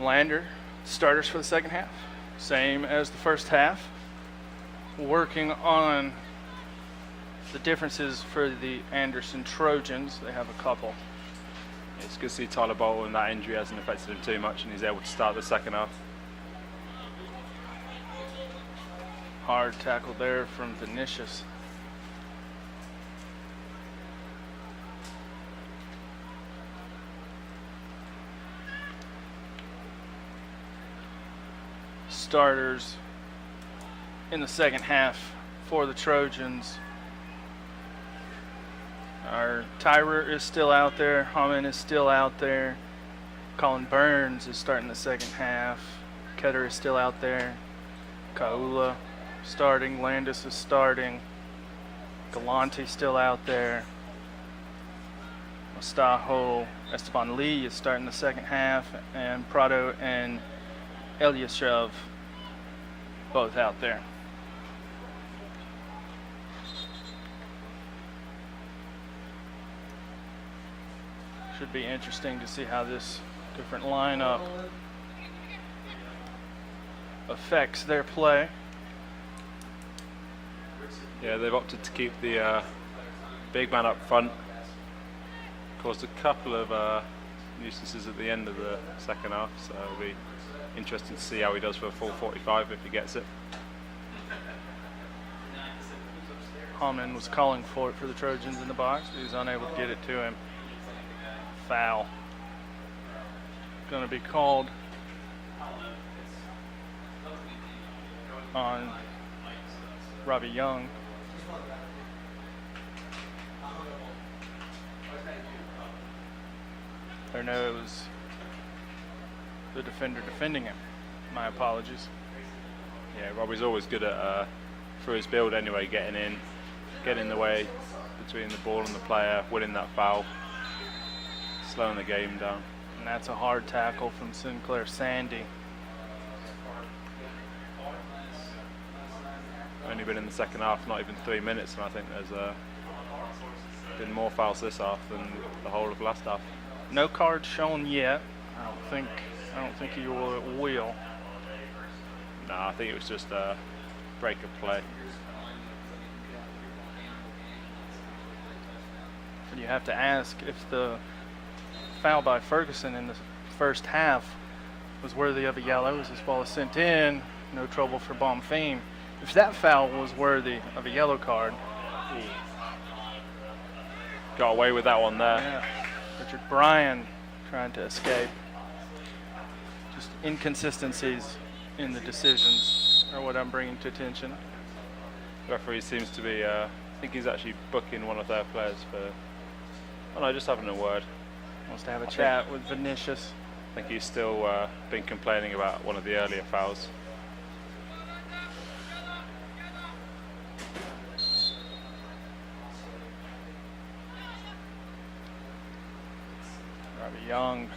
Lander, starters for the second half. Same as the first half. Working on the differences for the Anderson Trojans. They have a couple. It's good to see Tyler Bolton. That injury hasn't affected him too much, and he's able to start the second half. Hard tackle there from Vinicius. Starters in the second half for the Trojans. Our Tyrer is still out there. Hammond is still out there. Colin Burns is starting the second half. Ketter is still out there. Kaula starting. Landis is starting. Galante still out there. Mostajo, Esteban Lee is starting the second half. And Prado and Elyashev both out there. Should be interesting to see how this different lineup affects their play. Yeah, they've opted to keep the big man up front. Caused a couple of nuisances at the end of the second half, so it'll be interesting to see how he does for a full 45 if he gets it. Hammond was calling for it for the Trojans in the box, but he was unable to get it to him. Foul. Going to be called on Robbie Young. Or no, it was the defender defending him. My apologies. Yeah, Robbie's always good at, through his build anyway, getting in the way between the ball and the player, winning that foul, slowing the game down. And that's a hard tackle from Sinclair Sandy. Only been in the second half, not even 3 minutes, and I think there's been more fouls this half than the whole of last half. No card shown yet. I don't think he will. No, I think it was just a break of play. You have to ask if the foul by Ferguson in the first half was worthy of a yellow as this ball is sent in. No trouble for Bonfim. If that foul was worthy of a yellow card. Got away with that one there. Yeah. Richard Bryan trying to escape. Just inconsistencies in the decisions are what I'm bringing to attention. The referee seems to be, I think he's actually booking one of their players for, oh no, just having a word. Wants to have a chat with Vinicius. I think he's still been complaining about one of the earlier fouls. Robbie Young,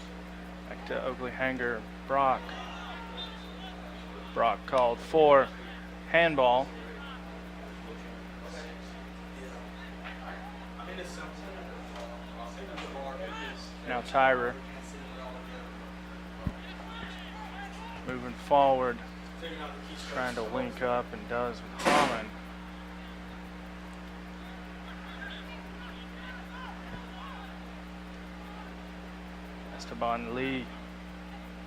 back to Oakley Hanger, Brock. Brock called for handball. Now Tyrer moving forward, trying to link up and does with Hammond. Esteban Lee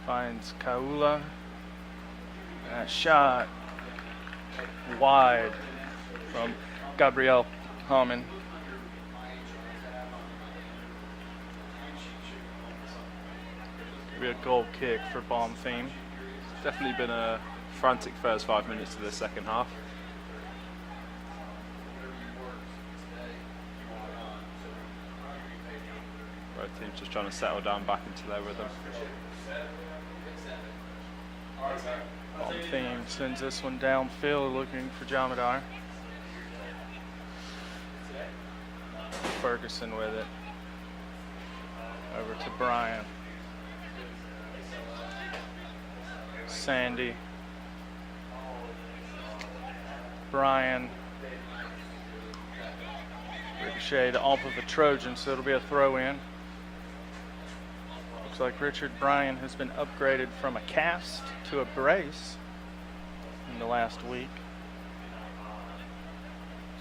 finds Kaula. And a shot wide from Gabriel Hammond. Be a goal kick for Bonfim. Definitely been a frantic first 5 minutes of the second half. Both teams just trying to settle down back into their rhythm. Bonfim sends this one downfield looking for Jamadar. Ferguson with it. Over to Bryan. Sandy. Bryan. Ricocheted off of the Trojan, so it'll be a throw in. Looks like Richard Bryan has been upgraded from a cast to a brace in the last week.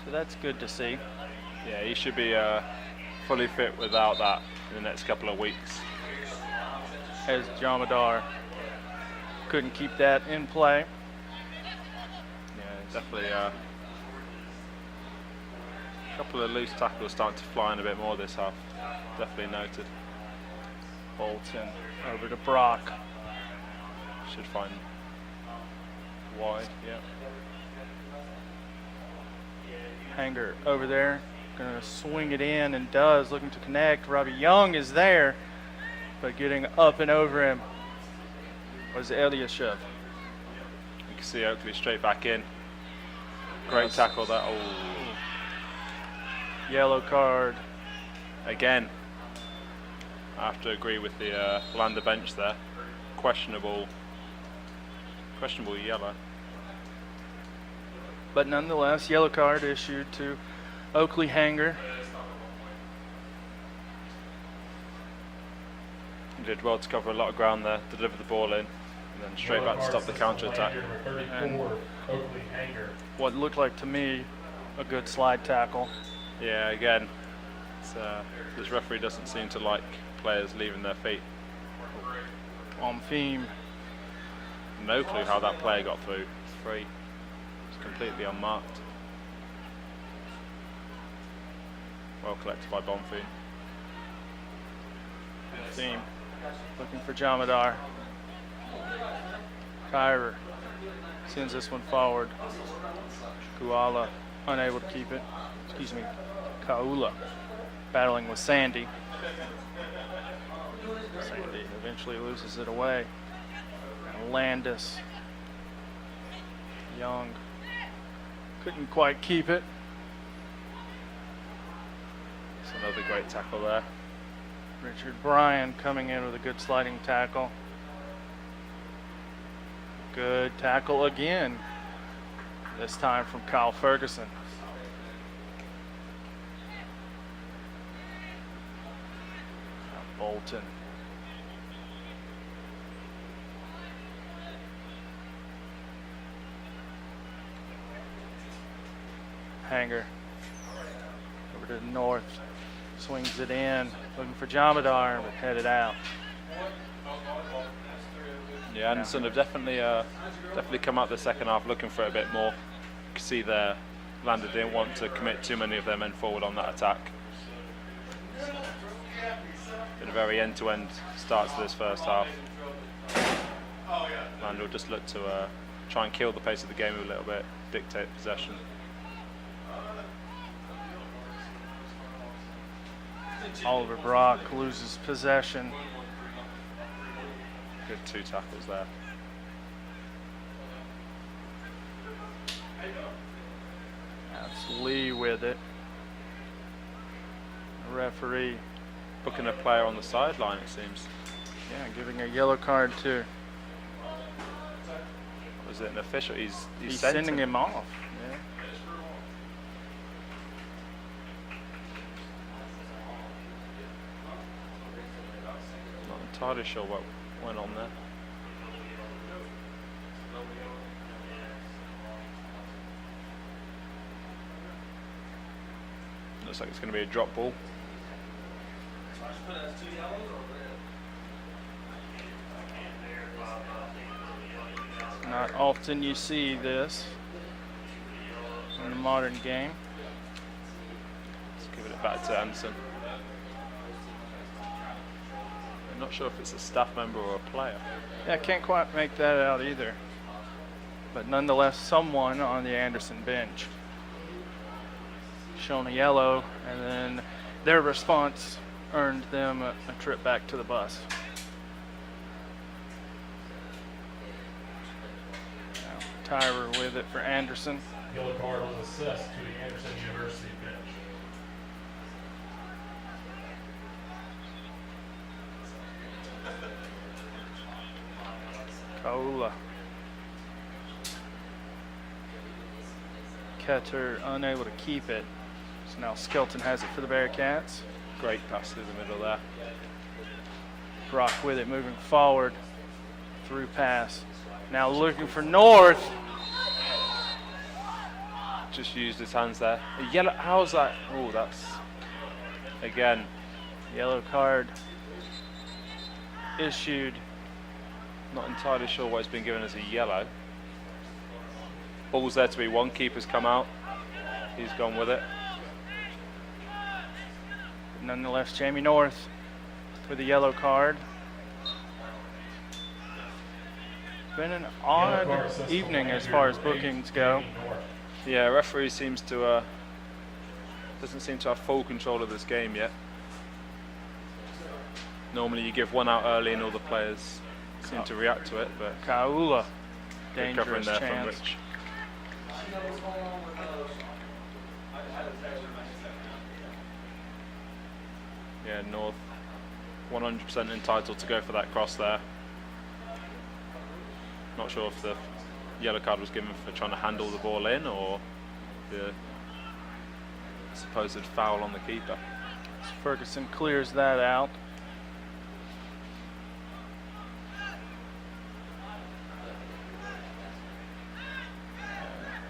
So that's good to see. Yeah, he should be fully fit without that in the next couple of weeks. As Jamadar couldn't keep that in play. Yeah, definitely a couple of loose tackles starting to fly in a bit more this half. Definitely noted. Bolton over to Brock. Should find wide, yeah. Hanger over there, gonna swing it in and does, looking to connect. Robbie Young is there, but getting up and over him was Eliashov. You can see Oakley straight back in. Great tackle there. Oh. Yellow card. Again, I have to agree with the Lander bench there. Questionable yellow. But nonetheless, yellow card issued to Oakley Hanger. He did well to cover a lot of ground there, deliver the ball in, and then straight back to stop the counter-attack. And what looked like to me a good slide tackle. Yeah, again, this referee doesn't seem to like players leaving their feet. On theme. No clue how that player got through. Free. It's completely unmarked. Well collected by Bonfim. Theme. Looking for Jamadar. Kyrer sends this one forward. Kuala unable to keep it. Excuse me, Kaula battling with Sandy. Sandy eventually loses it away. And Landis. Young couldn't quite keep it. It's another great tackle there. Richard Bryan coming in with a good sliding tackle. Good tackle again. This time from Kyle Ferguson. Bolton. Hanger over to the north, swings it in, looking for Jamadar, but headed out. Yeah, Anderson have definitely come out the second half looking for it a bit more. You can see there, Lander didn't want to commit too many of their men forward on that attack. Been a very end-to-end start to this first half. Lander will just look to try and kill the pace of the game a little bit, dictate possession. Oliver Brock loses possession. Good two tackles there. That's Lee with it. The referee. Booking a player on the sideline, it seems. Yeah, giving a yellow card to. Was it an official? He's sending him off. Yeah. Not entirely sure what went on there. Looks like it's going to be a drop ball. Not often you see this in the modern game. Let's give it back to Anderson. I'm not sure if it's a staff member or a player. Yeah, I can't quite make that out either. But nonetheless, someone on the Anderson bench. Shown a yellow, and then their response earned them a trip back to the bus. Now, Tyrer with it for Anderson. Yellow card was assessed to the Anderson University bench. Kaula. Ketter unable to keep it. So now Skelton has it for the Bearcats. Great pass through the middle there. Brock with it, moving forward. Through pass. Now looking for North. Just used his hands there. A yellow, how's that? Oh, that's, again. Yellow card issued. Not entirely sure why it's been given as a yellow. Ball's there to be one, keeper's come out. He's gone with it. Nonetheless, Jamie North with a yellow card. Been an odd evening as far as bookings go. Yeah, referee seems to doesn't seem to have full control of this game yet. Normally you give one out early and all the players seem to react to it, but Kaula, good covering dangerous there from chance. Rich. Yeah, North 100% entitled to go for that cross there. Not sure if the yellow card was given for trying to handle the ball in or the supposed foul on the keeper. Ferguson clears that out.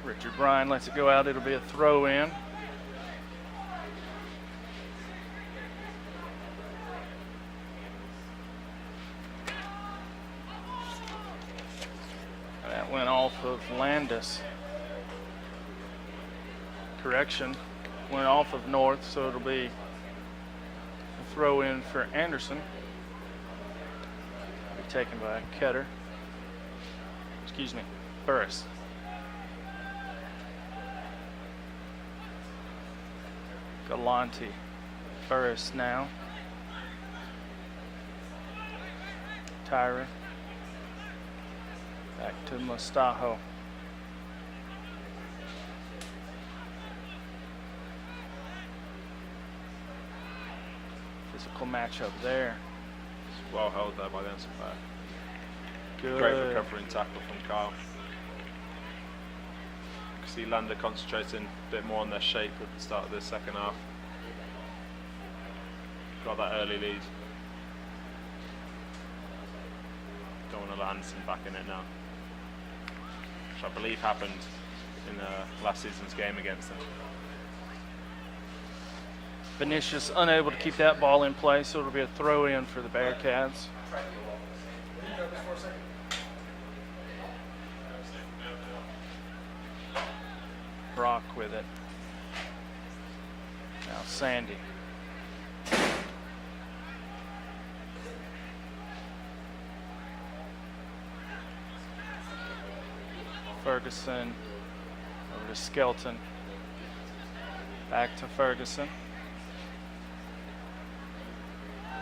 Richard Bryan lets it go out. It'll be a throw in. That went off of Landis. Correction, went off of North, so it'll be a throw in for Anderson. Be taken by Ketter. Excuse me, Burris. Galante. Burris now. Tyra. Back to Mustajo. Physical matchup there. It's well held there by the answer player. Good. Great recovering tackle from Kyle. You can see Lander concentrating a bit more on their shape at the start of the second half. Got that early lead. Don't want to let Anderson back in it now, which I believe happened in last season's game against them. Vinicius unable to keep that ball in play, so it'll be a throw in for the Bearcats. Brock with it. Now Sandy. Ferguson over to Skelton. Back to Ferguson.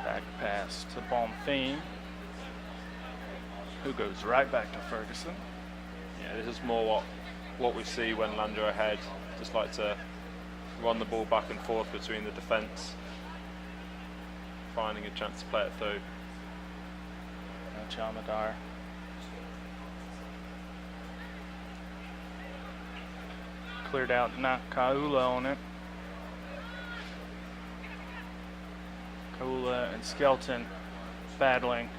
Back pass to Bonfim, who goes right back to Ferguson. Yeah, this is more what we see when Lander ahead. Just like to run the ball back and forth between the defence, finding a chance to play it through. Now Jamadar. Cleared out Kaula on it. Kaula and Skelton battling.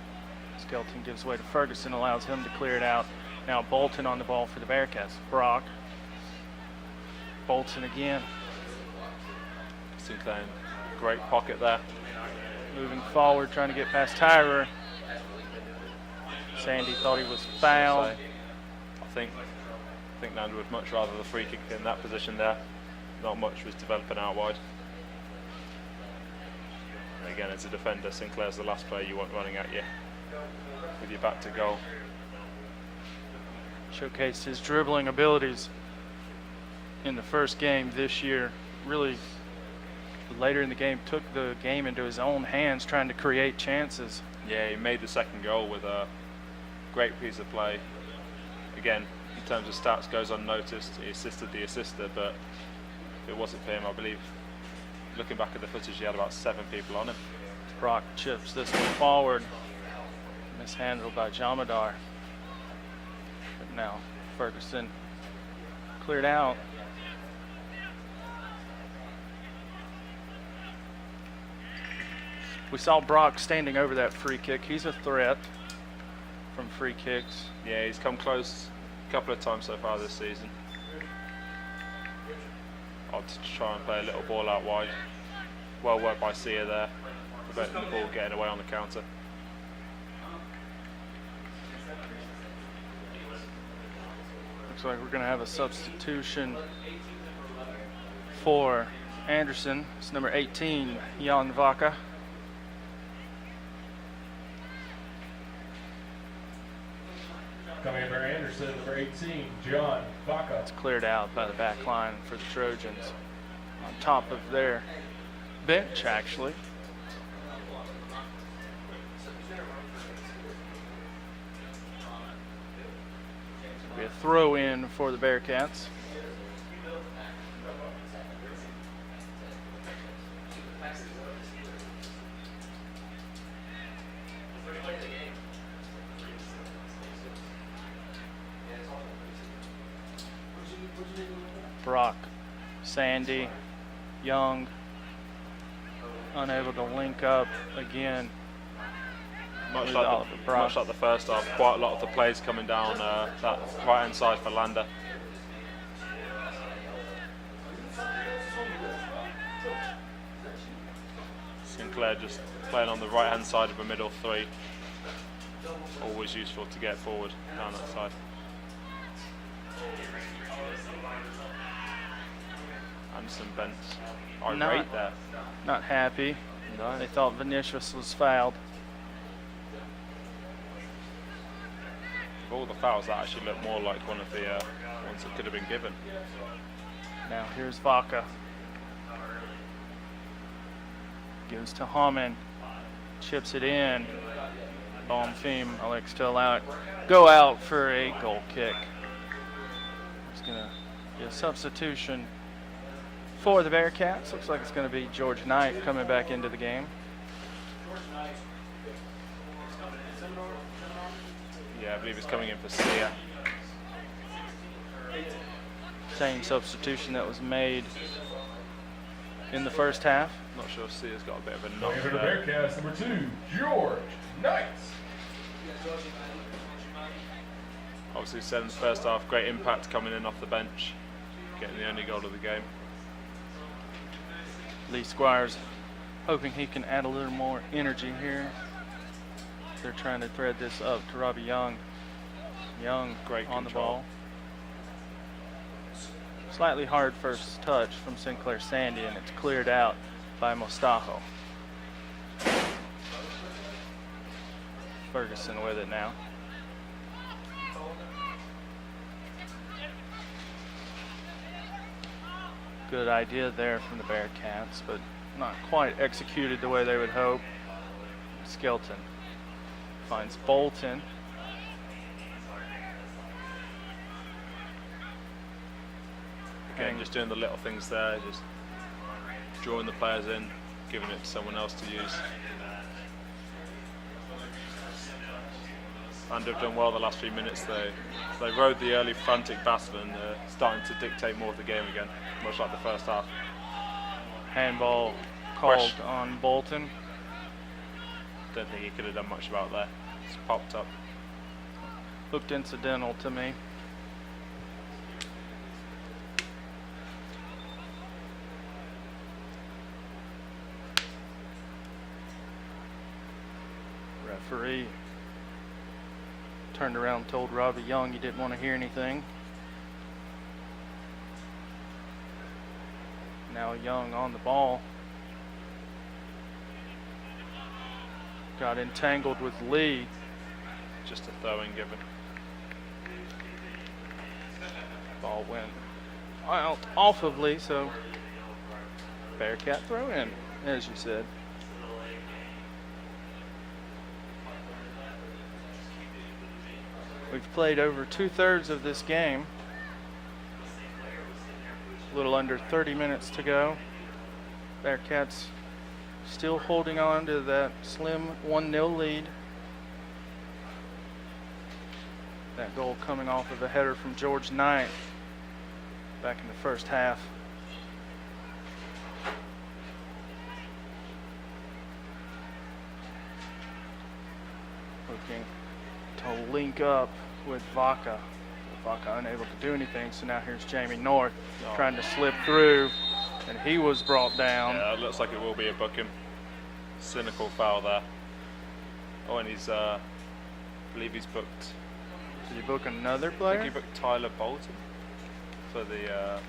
Skelton gives way to Ferguson, allows him to clear it out. Now Bolton on the ball for the Bearcats. Brock. Bolton again. Sinclair, great pocket there. Moving forward, trying to get past Tyrer. Sandy thought he was fouled. I think Lander would much rather the free kick in that position there. Not much was developing out wide. And again, as a defender, Sinclair's the last player you want running at you with your back to goal. Showcased his dribbling abilities in the first game this year. Really, later in the game, took the game into his own hands, trying to create chances. Yeah, he made the second goal with a great piece of play. Again, in terms of stats, goes unnoticed. He assisted the assister, but if it wasn't for him, I believe, looking back at the footage, he had about 7 people on him. Brock chips this one forward. Mishandled by Jamadar. But now Ferguson cleared out. We saw Brock standing over that free kick. He's a threat from free kicks. Yeah, he's come close a couple of times so far this season. I'll just try and play a little ball out wide. Well worked by Sia there, preventing the ball getting away on the counter. Looks like we're going to have a substitution for Anderson. It's number 18, Jan Vaca. Coming in for Anderson, number 18, John Vaca. It's cleared out by the back line for the Trojans. On top of their bench, actually. It'll be a throw in for the Bearcats. Brock, Sandy, Young, unable to link up again. Much like the first half, quite a lot of the plays coming down that right-hand side for Lander. Sinclair just playing on the right-hand side of a middle three. Always useful to get forward down that side. Anderson bent irate there. Not happy. No. They thought Vinicius was fouled. Of all the fouls, that actually looked more like one of the ones that could have been given. Now here's Vaca. Gives to Haman. Chips it in. Bonfim elects to allow it go out for a goal kick. It's going to be a substitution for the Bearcats. Looks like it's going to be George Knight coming back into the game. Yeah, I believe he's coming in for Sia. Same substitution that was made in the first half. Not sure Sia's got a bit of a knock Coming in for the there. Bearcats, number 2, George Knight. Obviously said in the first half, great impact coming in off the bench, getting the only goal of the game. Lee Squires hoping he can add a little more energy here. They're trying to thread this up to Robbie Young. Young Great on the control. ball. Slightly hard first touch from Sinclair Sandy, and it's cleared out by Mostajo. Ferguson with it now. Good idea there from the Bearcats, but not quite executed the way they would hope. Skelton finds Bolton. Again, just doing the little things there, just drawing the players in, giving it to someone else to use. And have done well the last few minutes. They rode the early frantic battle and starting to dictate more of the game again, much like the first half. Handball called on Bolton. Don't think he could have done much about that. It's popped up. Looked incidental to me. Referee turned around and told Robbie Young he didn't want to hear anything. Now Young on the ball. Got entangled with Lee. Just a throw-in given. Ball went out off of Lee, so Bearcat throw in, as you said. We've played over 2/3 of this game. A little under 30 minutes to go. Bearcats still holding on to that slim 1-0 lead. That goal coming off of a header from George Knight back in the first half. looking to link up with Vaca. Vaca unable to do anything, so now here's Jamie North trying to slip through, and he was brought down. Yeah, it looks like it will be a booking. Cynical foul there. Oh, and he's, I believe he's booked. Did he book another I player? think he booked Tyler Bolton for the.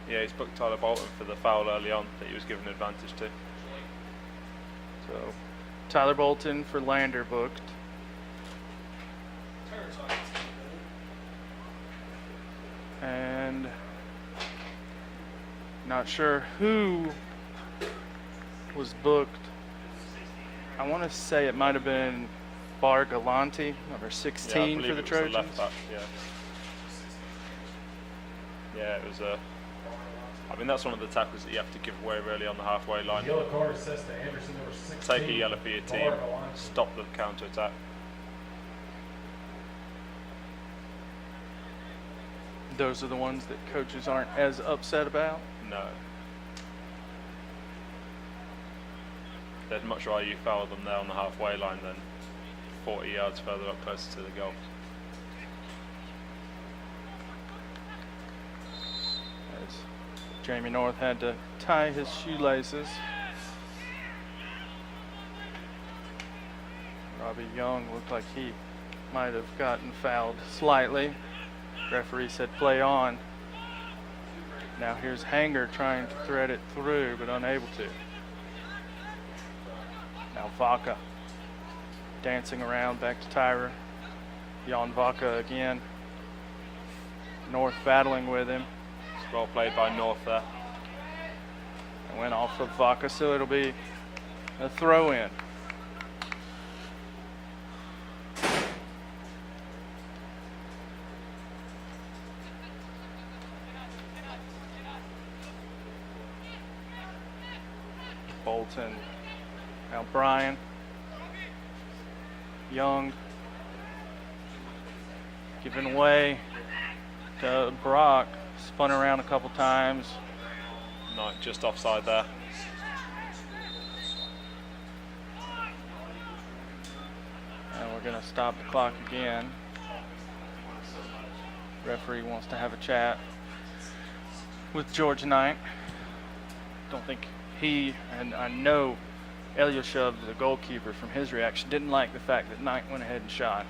Yeah, he's booked Tyler Bolton for the foul early on that he was given advantage to. So Tyler Bolton for Lander booked. And not sure who was booked. I want to say it might have been Bar Galanti, number 16 for the Trojans. Left back, yeah. Yeah, it was a. I mean, that's one of the tackles that you have to give away really on the halfway line. Yellow card assessed to Anderson, number 16. Take a yellow for your team. Stop the counter attack. Those are the ones that coaches aren't as upset about. No. They'd much rather you foul them there on the halfway line than 40 yards further up closer to the goal. As Jamie North had to tie his shoelaces. Robbie Young looked like he might have gotten fouled slightly. Referee said play on. Now here's Hanger trying to thread it through, but unable to. Now Vaca dancing around back to Tyra. Jan Vaca again. North battling with him. It's well played by North there. It went off of Vaca, so it'll be a throw in. Bolton. Now Brian. Young. Giving way to Brock. Spun around a couple times. Knight just offside there. And we're going to stop the clock again. Referee wants to have a chat with George Knight. Don't think he, and I know Elyashov, the goalkeeper, from his reaction, didn't like the fact that Knight went ahead and shot.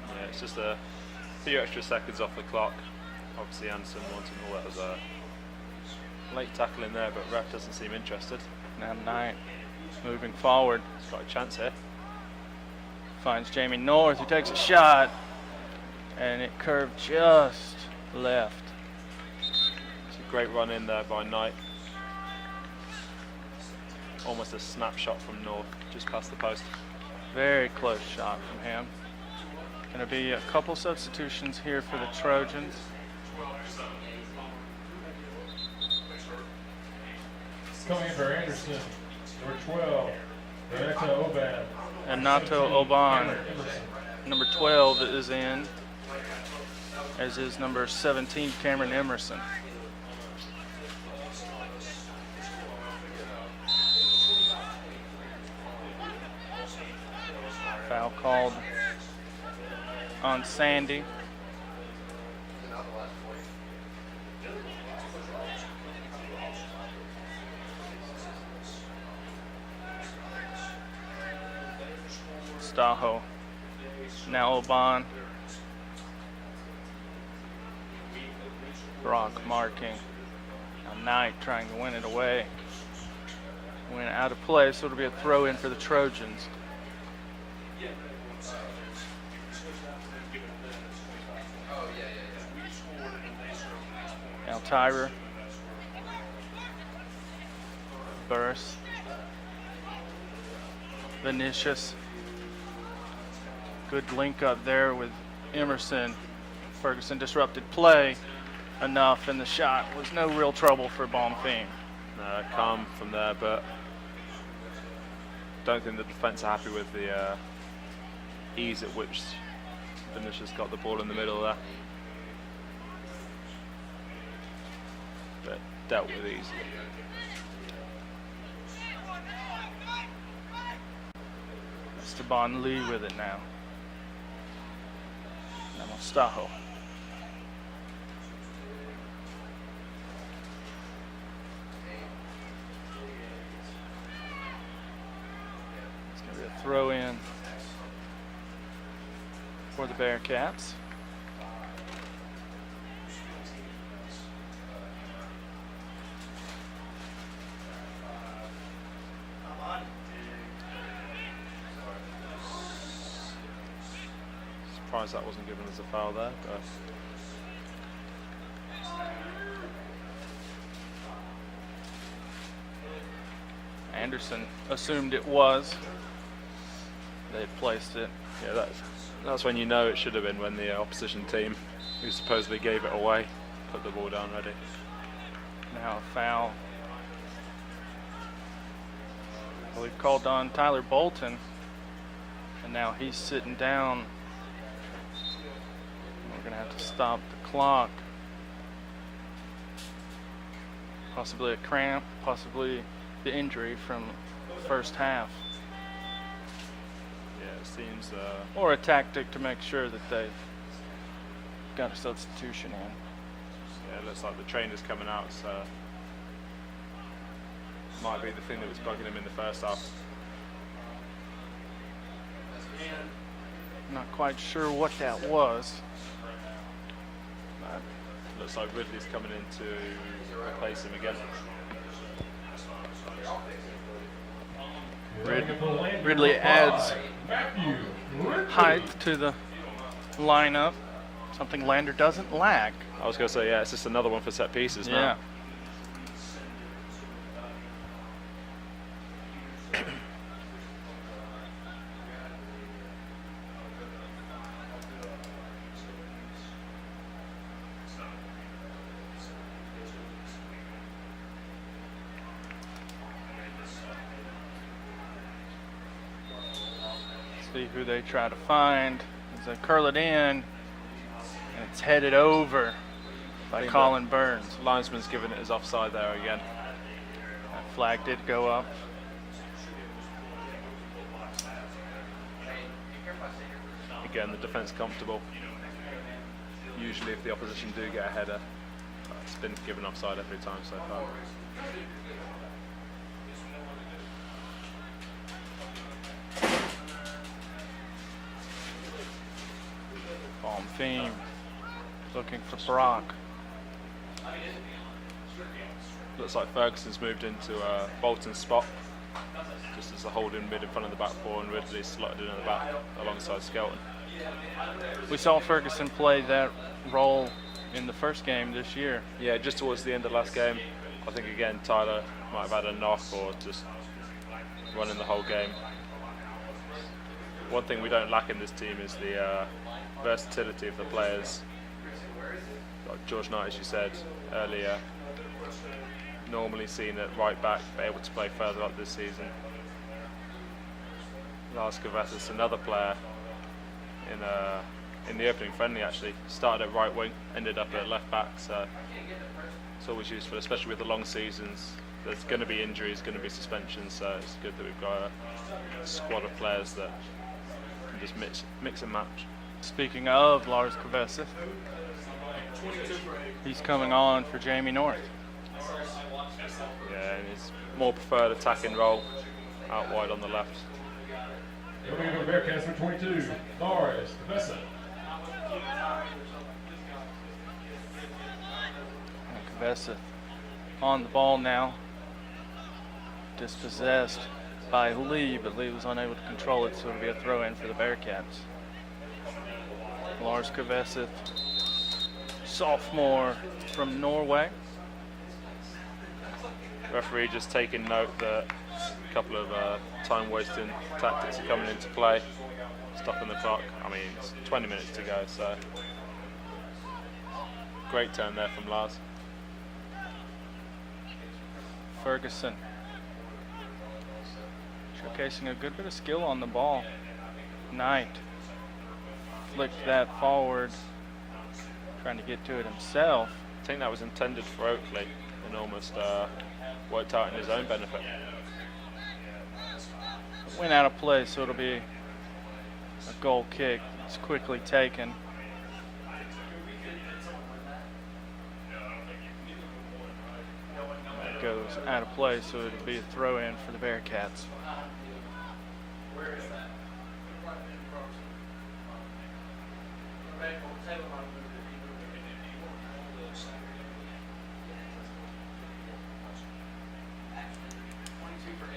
Yeah, it's just a few extra seconds off the clock. Obviously Anderson wanting all that was a late tackle in there, but ref doesn't seem interested. Now Knight moving forward. He's got a chance here. Finds Jamie North, who takes a shot, and it curved just left. It's a great run in there by Knight. Almost a snapshot from North, just past the post. Very close shot from him. Going to be a couple substitutions here for the Trojans. Coming in for Anderson, number 12, Renato Oban. And Nato Oban, number 12, is in, as is number 17, Cameron Emerson. Foul called on Sandy. Staho. Now Oban. Brock marking. Now Knight trying to win it away. Went out of play, so it'll be a throw in for the Trojans. Now Tyra. Burst. Vinicius. Good link up there with Emerson. Ferguson disrupted play enough, and the shot was no real trouble for Bonfim. Calm from there, but don't think the defence are happy with the ease at which Vinicius got the ball in the middle there. But dealt with easily. Esteban Lee with it now. Now Mostajo. It's going to be a throw in for the Bearcats. Surprised that wasn't given as a foul there, but Anderson assumed it was. They placed it. yeah, that's when you know it should have been, when the opposition team, who supposedly gave it away, put the ball down ready. Now a foul. Well, we've called on Tyler Bolton, and now he's sitting down. We're going to have to stop the clock. Possibly a cramp, possibly the injury from the first half. Yeah, it seems. Or a tactic to make sure that they've got a substitution in. Yeah, it looks like the trainer's coming out, so might be the thing that was bugging him in the first half. Not quite sure what that was. Looks like Ridley's coming in to replace him again. Ridley adds height to the lineup, something Lander doesn't lack. I was going to say, yeah, it's just another one for set pieces now. Yeah. See who they try to find. As they curl it in, and it's headed over by Colin Burns. Linesman's given it as offside there again. That flag did go up. Again, the defence comfortable. Usually if the opposition do get a header, it's been given offside every time so far. Palm theme. Looking for Brock. Looks like Ferguson's moved into Bolton's spot, just as a holding mid in front of the back four, and Ridley slotted in at the back alongside Skelton. We saw Ferguson play that role in the first game this year. Yeah, just towards the end of the last game, I think again Tyler might have had a knock or just running the whole game. One thing we don't lack in this team is the versatility of the players. Like George Knight, as you said earlier, normally seen at right back, but able to play further up this season. Lars Kavathis, another player in the opening friendly, actually started at right wing, ended up at left back, so it's always useful, especially with the long seasons. There's going to be injuries, going to be suspensions, so it's good that we've got a squad of players that can just mix and match. Speaking of Lars Kavathis, he's coming on for Jamie North. Yeah, and his more preferred attacking role out wide on the left. Coming into the Bearcats for 22, Lars Kavathis. Kavathis on the ball now. Dispossessed by Lee, but Lee was unable to control it, so it'll be a throw in for the Bearcats. Lars Kavathis, sophomore from Norway. Referee just taking note that a couple of time-wasting tactics are coming into play, stopping the clock. I mean, it's 20 minutes to go, so great turn there from Lars. Ferguson showcasing a good bit of skill on the ball. Knight flicked that forward, trying to get to it himself. I think that was intended for Oakley and almost worked out in his own benefit. Went out of play, so it'll be a goal kick. It's quickly taken. That goes out of play, so it'll be a throw in for the Bearcats.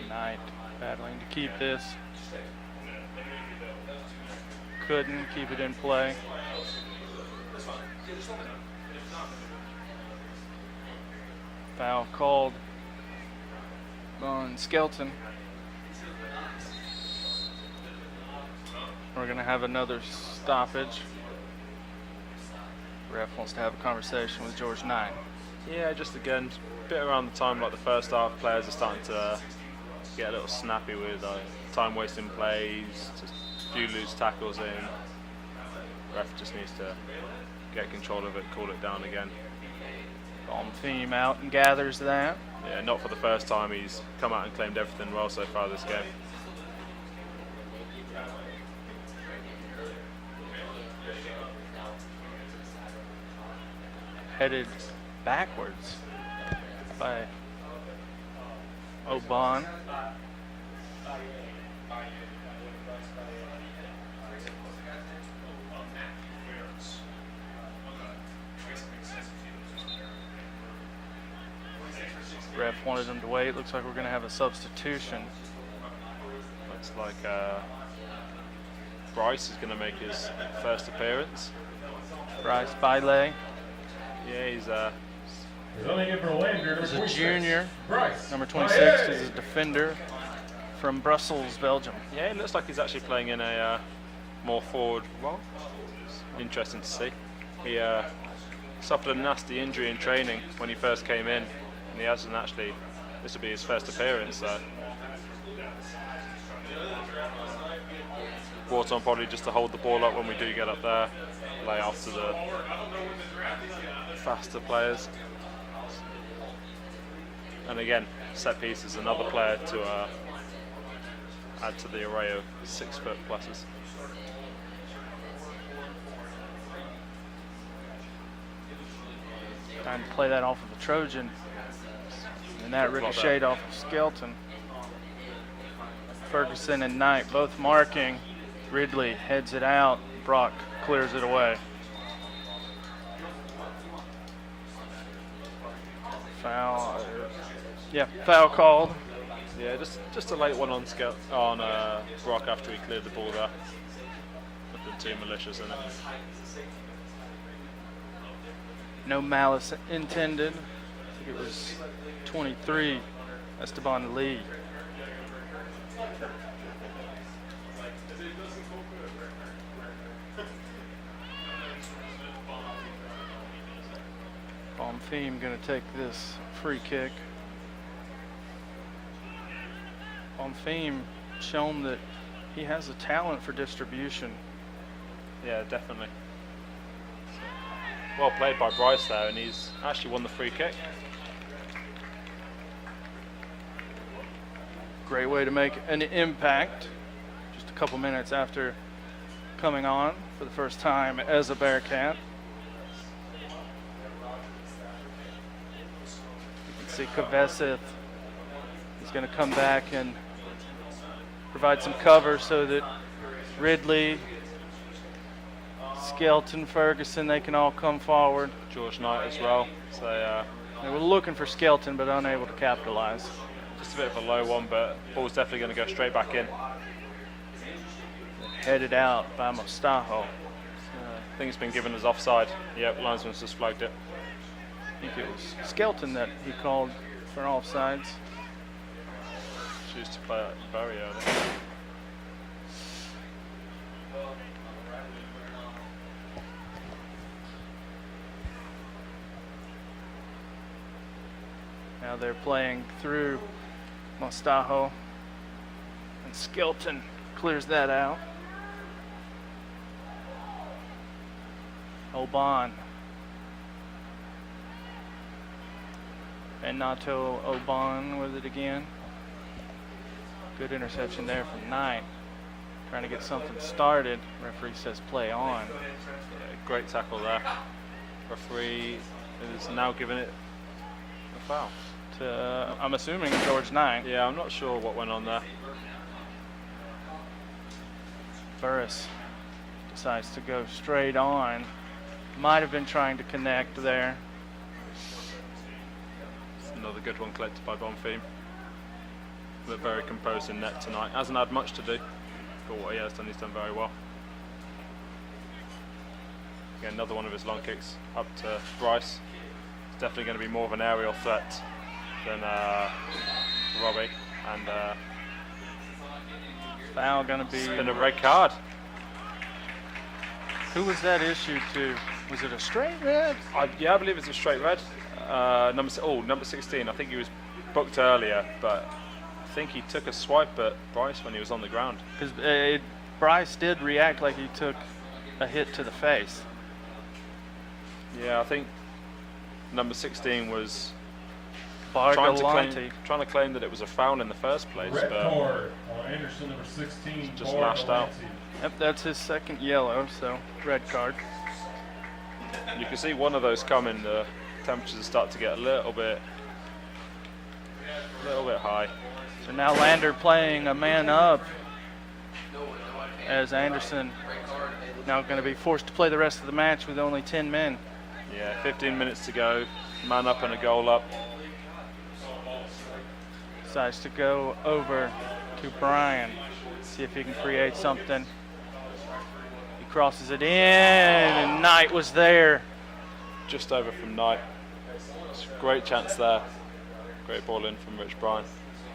Knight battling to keep this. Couldn't keep it in play. Foul called on Skelton. We're going to have another stoppage. Ref wants to have a conversation with George Knight. Yeah, just again, a bit around the time like the first half, players are starting to get a little snappy with time wasting plays, just a few loose tackles in. Ref just needs to get control of it, cool it down again. Theme out and gathers that. Yeah, not for the first time. He's come out and claimed everything well so far this game. Headed backwards by Oban. Ref wanted him to wait. Looks like we're going to have a substitution. Looks like Bryce is going to make his first appearance. Bryce Bailey. Yeah, he's He's a junior. Number 26 is a defender from Brussels, Belgium. Yeah, it looks like he's actually playing in a more forward role. Interesting to see. He suffered a nasty injury in training when he first came in, and he hasn't actually. This will be his first appearance. So brought on probably just to hold the ball up when we do get up there, lay off to the faster players. And again, set piece is another player to add to the array of 6 foot pluses. Trying to play that off of a Trojan. And that ricocheted off of Skelton. Ferguson and Knight both marking. Ridley heads it out. Brock clears it away. Foul. Yeah, foul called. Yeah, just a late one on Brock after he cleared the ball there. Nothing too malicious in it. No malice intended. I think it was 23, Esteban Lee. Bonfim going to take this free kick. Bonfim shown that he has a talent for distribution. Yeah, definitely. Well played by Bryce there, and he's actually won the free kick. Great way to make an impact. Just a couple minutes after coming on for the first time as a Bearcat. You can see Koveseth is going to come back and provide some cover so that Ridley, Skelton, Ferguson, they can all come forward. George Knight as well. So they were looking for Skelton, but unable to capitalize. Just a bit of a low one, but ball's definitely going to go straight back in. Headed out by Mostajo. I think it's been given as offside. Yep, linesman's just flagged it. I think it was Skelton that he called for offsides. Choose to play it very early. Now they're playing through Mostajo, and Skelton clears that out. Oban. And Nato Oban with it again. Good interception there from Knight. trying to get something started. Referee says play on. Yeah, great tackle there. Referee is now giving it a foul. To, I'm assuming George 9. Yeah, I'm not sure what went on there. Burris decides to go straight on. Might have been trying to connect there. Another good one collected by Bonfim. Looked very composed in net tonight. Hasn't had much to do, but what he has done, he's done very well. Again, another one of his long kicks up to Bryce. It's definitely going to be more of an aerial threat than Robbie. And Foul going to be. it's been a red card. Who was that issued to? Was it a straight red? Yeah, I believe it's a straight red. Number 16. I think he was booked earlier, but I think he took a swipe at Bryce when he was on the ground. Because Bryce did react like he took a hit to the face. Yeah, I think number 16 was Bargalante. trying to claim that it was a foul in the first place, Red but card on Anderson, number 16. just lashed out. Yep, that's his second yellow, so red card. You can see one of those coming. The temperatures start to get a little bit high. So now Lander playing a man up as Anderson now going to be forced to play the rest of the match with only 10 men. Yeah, 15 minutes to go. Man up and a goal up. Decides to go over to Brian, see if he can create something. He crosses it in, and Knight was there. Just over from Knight. It's a great chance there. Great ball in from Rich Bryan.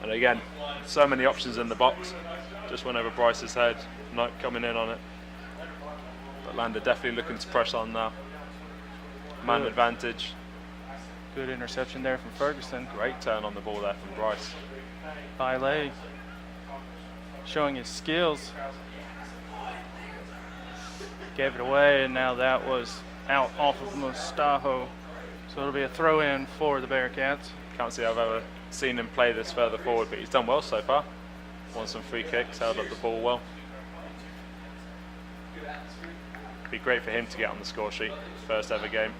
And again, so many options in the box. Just went over Bryce's head. Knight coming in on it. But Lander definitely looking to press on now. Man Good. advantage. Good interception there from Ferguson. Great turn on the ball there from Bryce. Bailey showing his skills. Gave it away, and now that was out off of Mustaho. So it'll be a throw in for the Bearcats. Can't say I've ever seen him play this further forward, but he's done well so far. Won some free kicks, held up the ball well. Be great for him to get on the score sheet. First ever game.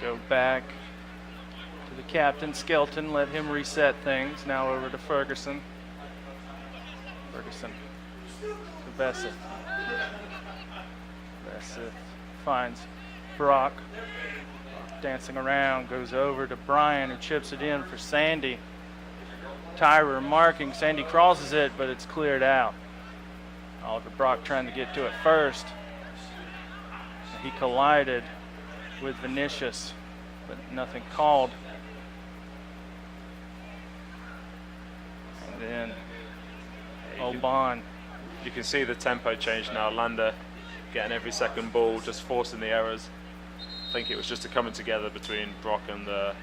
Go back to the captain, Skelton, let him reset things. Now over to Ferguson. Ferguson to Besseth. Besseth finds Brock. Dancing around, goes over to Brian, who chips it in for Sandy. Tyrer marking, Sandy crosses it, but it's cleared out. Oliver Brock trying to get to it first. He collided with Vinicius, but nothing called. And then Oban. You can see the tempo change now. Lander getting every second ball, just forcing the errors. I think it was just a coming together between Brock and the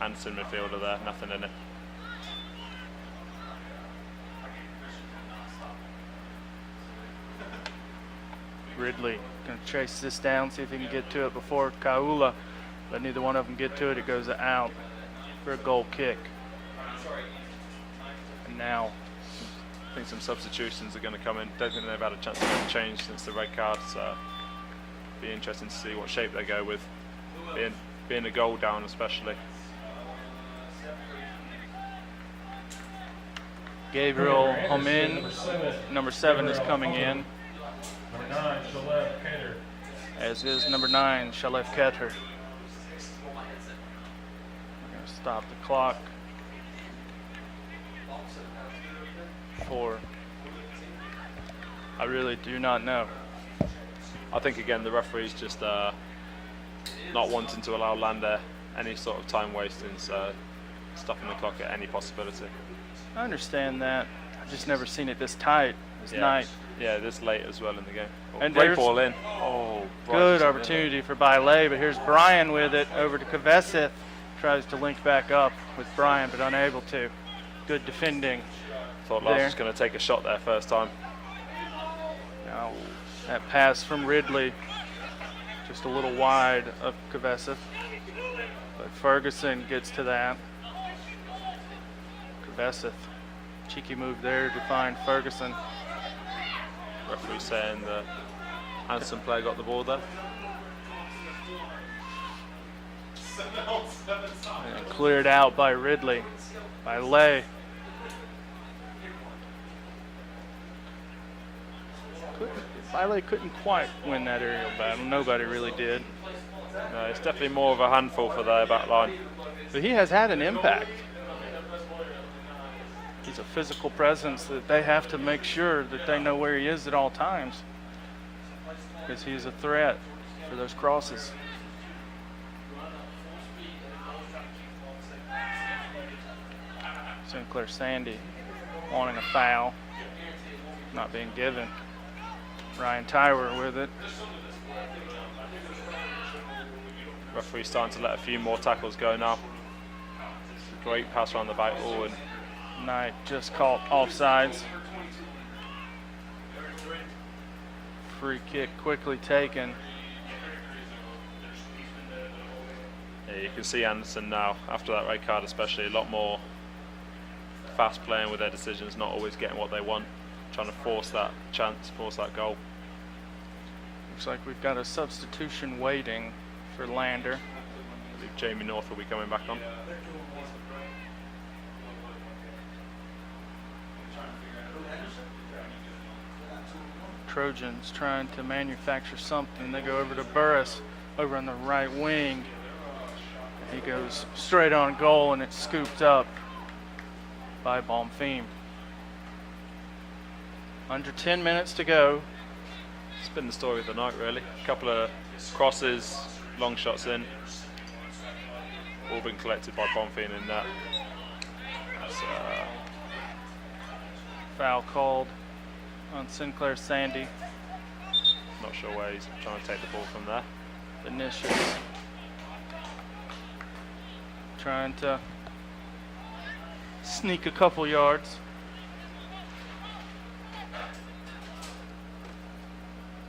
Anderson midfielder there. Nothing in it. Ridley going to chase this down, see if he can get to it before Kaula, but neither one of them get to it. It goes out for a goal kick. And now I think some substitutions are going to come in. Don't think they've had a chance to make a change since the red card, so be interesting to see what shape they go with. Being a goal down especially. Gabriel Homin, number 7 is coming in, Number 9, Shalef Kater. as is number 9, Shalef Keter. We're going to stop the clock for, I really do not know. I think again the referee's just not wanting to allow Lander any sort of time wasting, so stopping the clock at any possibility. I understand that. I've just never seen it this tight, this Yeah. night. Yeah, this late as well in the game. Oh, And great there's- ball in. Oh, Good opportunity for Bailey, but here's Brian with it over to Kveseth. Tries to link back up with Brian, but unable to. Good defending. Thought Lars there. was going to take a shot there first time. Now that pass from Ridley, just a little wide of Kveseth. But Ferguson gets to that. Kveseth. Cheeky move there to find Ferguson. Referee saying the Anderson player got the ball there. And cleared out by Ridley, by Lay. Lay couldn't quite win that aerial battle. Nobody really did. No, it's definitely more of a handful for their back line. But he has had an impact. He's a physical presence that they have to make sure that they know where he is at all times, because he's a threat for those crosses. Sinclair Sandy wanting a foul, not being given. Ryan Tywer with it. Referee starting to let a few more tackles go now. Great pass around the back. Oh, and Knight just caught offsides. Free kick quickly taken. yeah, you can see Anderson now, after that red card especially, a lot more fast playing with their decisions, not always getting what they want, trying to force that chance, force that goal. Looks like we've got a substitution waiting for Lander. I believe Jamie North will be coming back on. Trojans trying to manufacture something. They go over to Burris over on the right wing. He goes straight on goal and it's scooped up by Bonfim. Under 10 minutes to go. It's been the story of the night, really. A couple of crosses, long shots in, all been collected by Bonfim in that. That's, Foul called on Sinclair Sandy. not sure where he's trying to take the ball from there. Vinicius trying to sneak a couple yards.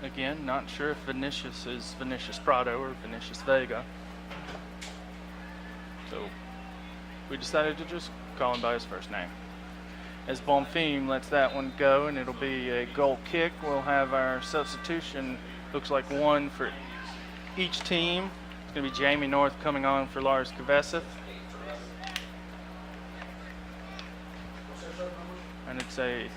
Again, not sure if Vinicius is Vinicius Prado or Vinicius Vega. So we decided to just call him by his first name. As Bonfim lets that one go, and it'll be a goal kick. We'll have our substitution, looks like one for each team. It's going to be Jamie North coming on for Lars Kveseth. And it's a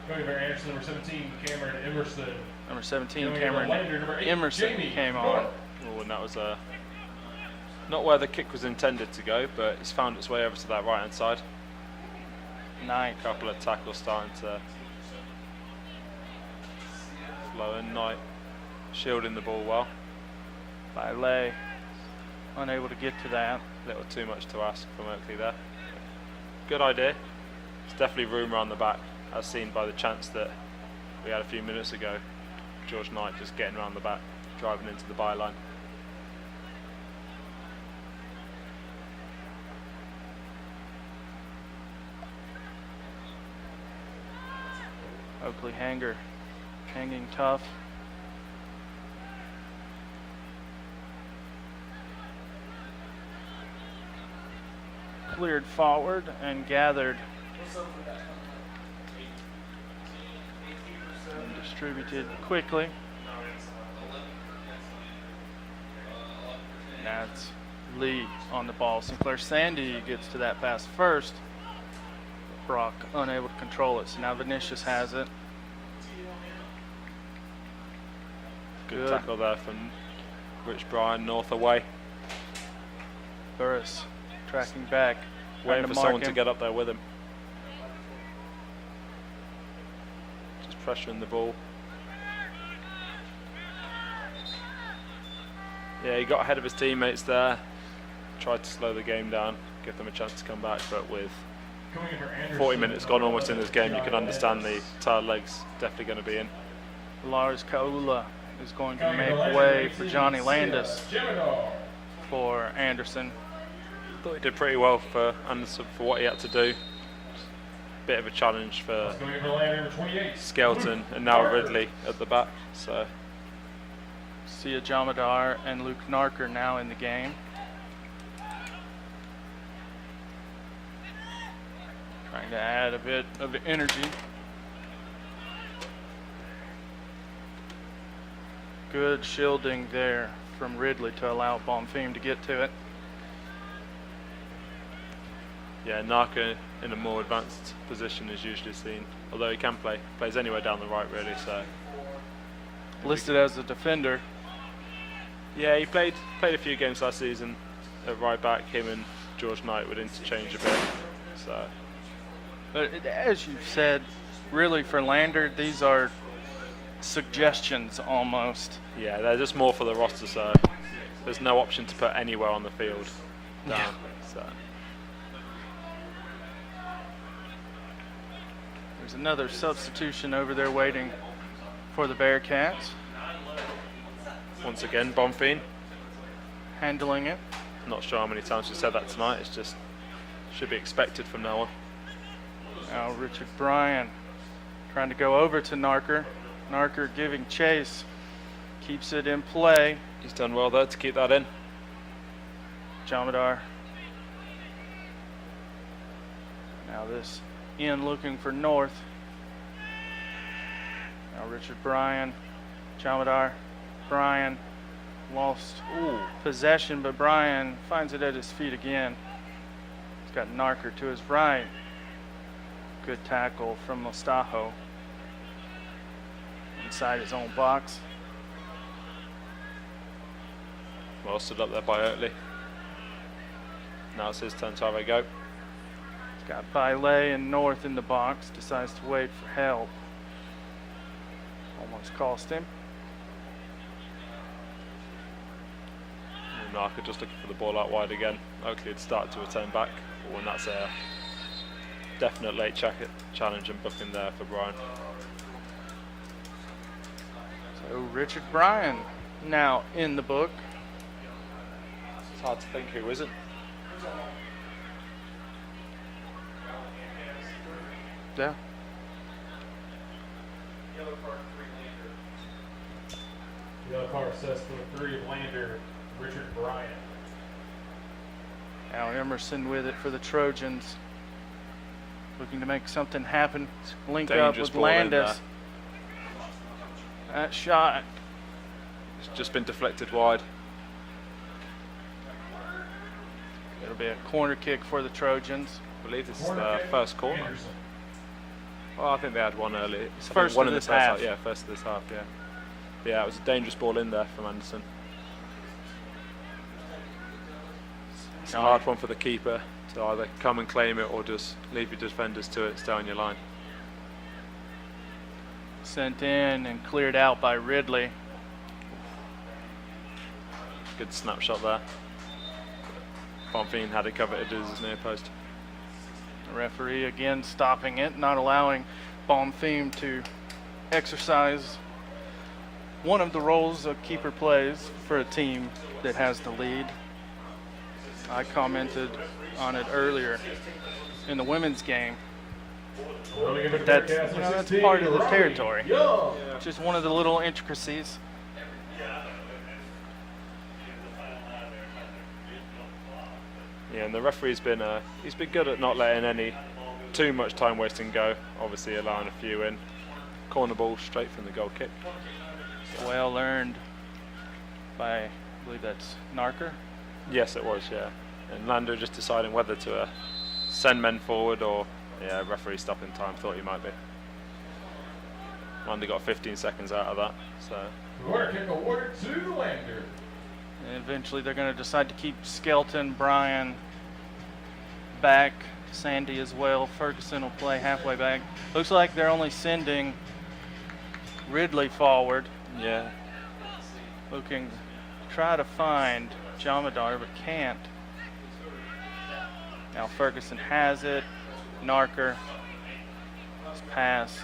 Going for Anderson, number 17, Cameron Emerson. number 17, Going Cameron over Lander, number 8, Emerson Jamie came on. North. Oh, and that was not where the kick was intended to go, but it's found its way over to that right hand side. Knight. A couple of tackles starting to flow in. Knight shielding the ball well. By Lay. Unable to get to that. A little too much to ask from Oakley there. Good idea. There's definitely room around the back, as seen by the chance that we had a few minutes ago. George Knight just getting around the back, driving into the byline. Oakley hanging tough. Cleared forward and gathered and distributed quickly. That's Lee on the ball. Sinclair Sandy gets to that pass first. Brock unable to control it, so now Vinicius has it. Good tackle there from Rich Bryan, North away. Burris tracking back. Waiting trying for mark someone to him. get up there with him. Just pressuring the ball. Yeah, he got ahead of his teammates there. Tried to slow the game down, give them a chance to come back, but with 40 minutes gone almost in this game, you can understand the tired legs definitely going to be in. Lars Kaula is going to make way for Johnny Landis for Anderson. Thought he did pretty well for Anderson for what he had to do. Bit of a challenge for Skelton. Skelton and now Ridley at the back. So Sia Jamadar and Luke Narker now in the game. Trying to add a bit of energy. Good shielding there from Ridley to allow Bonfim to get to it. Yeah, Narka in a more advanced position is usually seen, although he can plays anywhere down the right really. So Listed as a defender. yeah, he played a few games last season at right back. Him and George Knight would interchange a bit. So, But as you said, really for Lander, these are suggestions almost. yeah, they're just more for the roster. So there's no option to put anywhere on the field down. Yeah. So There's another substitution over there waiting for the Bearcats, once again, Bonfim. handling it. Not sure how many times we said that tonight. It's just should be expected from now on. Now Richard Bryan trying to go over to Narker. Narker giving chase, keeps it in play. He's done well there to keep that in. Jamadar. Now this in looking for North. Now Richard Bryan, Jamadar, Bryan lost possession, but Bryan finds it at his feet again. He's got Narker to his right. Good tackle from Mostajo inside his own box. Well stood up there by Oatley. Now it's his turn to have a go. He's got Bailey and North in the box. Decides to wait for help. Almost cost him. Narka just looking for the ball out wide again. Oakley had started to return back, but when that's a definite late challenge and booking there for Bryan. So Richard Bryan now in the book. It's hard to think who isn't. Yeah. Yellow card says for 3 of Lander, Richard Bryan. Now Emerson with it for the Trojans. Looking to make something happen. Link Dangerous up with ball in Landis. That shot. It's just been deflected wide. It'll be a corner kick for the Trojans. I believe this is the first corner. Anderson. Oh, I think they had one early. It's I think first one of in the this first half. Yeah, first of this half. Yeah. Yeah, it was a dangerous ball in there from Anderson. It's a hard one for the keeper to either come and claim it or just leave your defenders to it, stay on your line. Sent in and cleared out by Ridley. Good snapshot there. Bonfim had it coveted as his near post. The referee again stopping it, not allowing Bonfim to exercise one of the roles a keeper plays for a team that has the lead. I commented on it earlier in the women's game. That's, that's part of the territory. Just one of the little intricacies. Yeah, and the referee's been he's been good at not letting too much time wasting go. Obviously allowing a few in. Corner ball straight from the goal kick. Well earned by, I believe that's Narker. Yes, it was. Yeah, and Lander just deciding whether to send men forward or referee stopping time. Thought he might be. Lander got 15 seconds out of that. So Corner kick awarded to Lander. And eventually they're going to decide to keep Skelton, Bryan back, Sandy as well. Ferguson will play halfway back. Looks like they're only sending Ridley forward. yeah, Looking to try to find Jamadar, but can't. Now Ferguson has it. Narker. His pass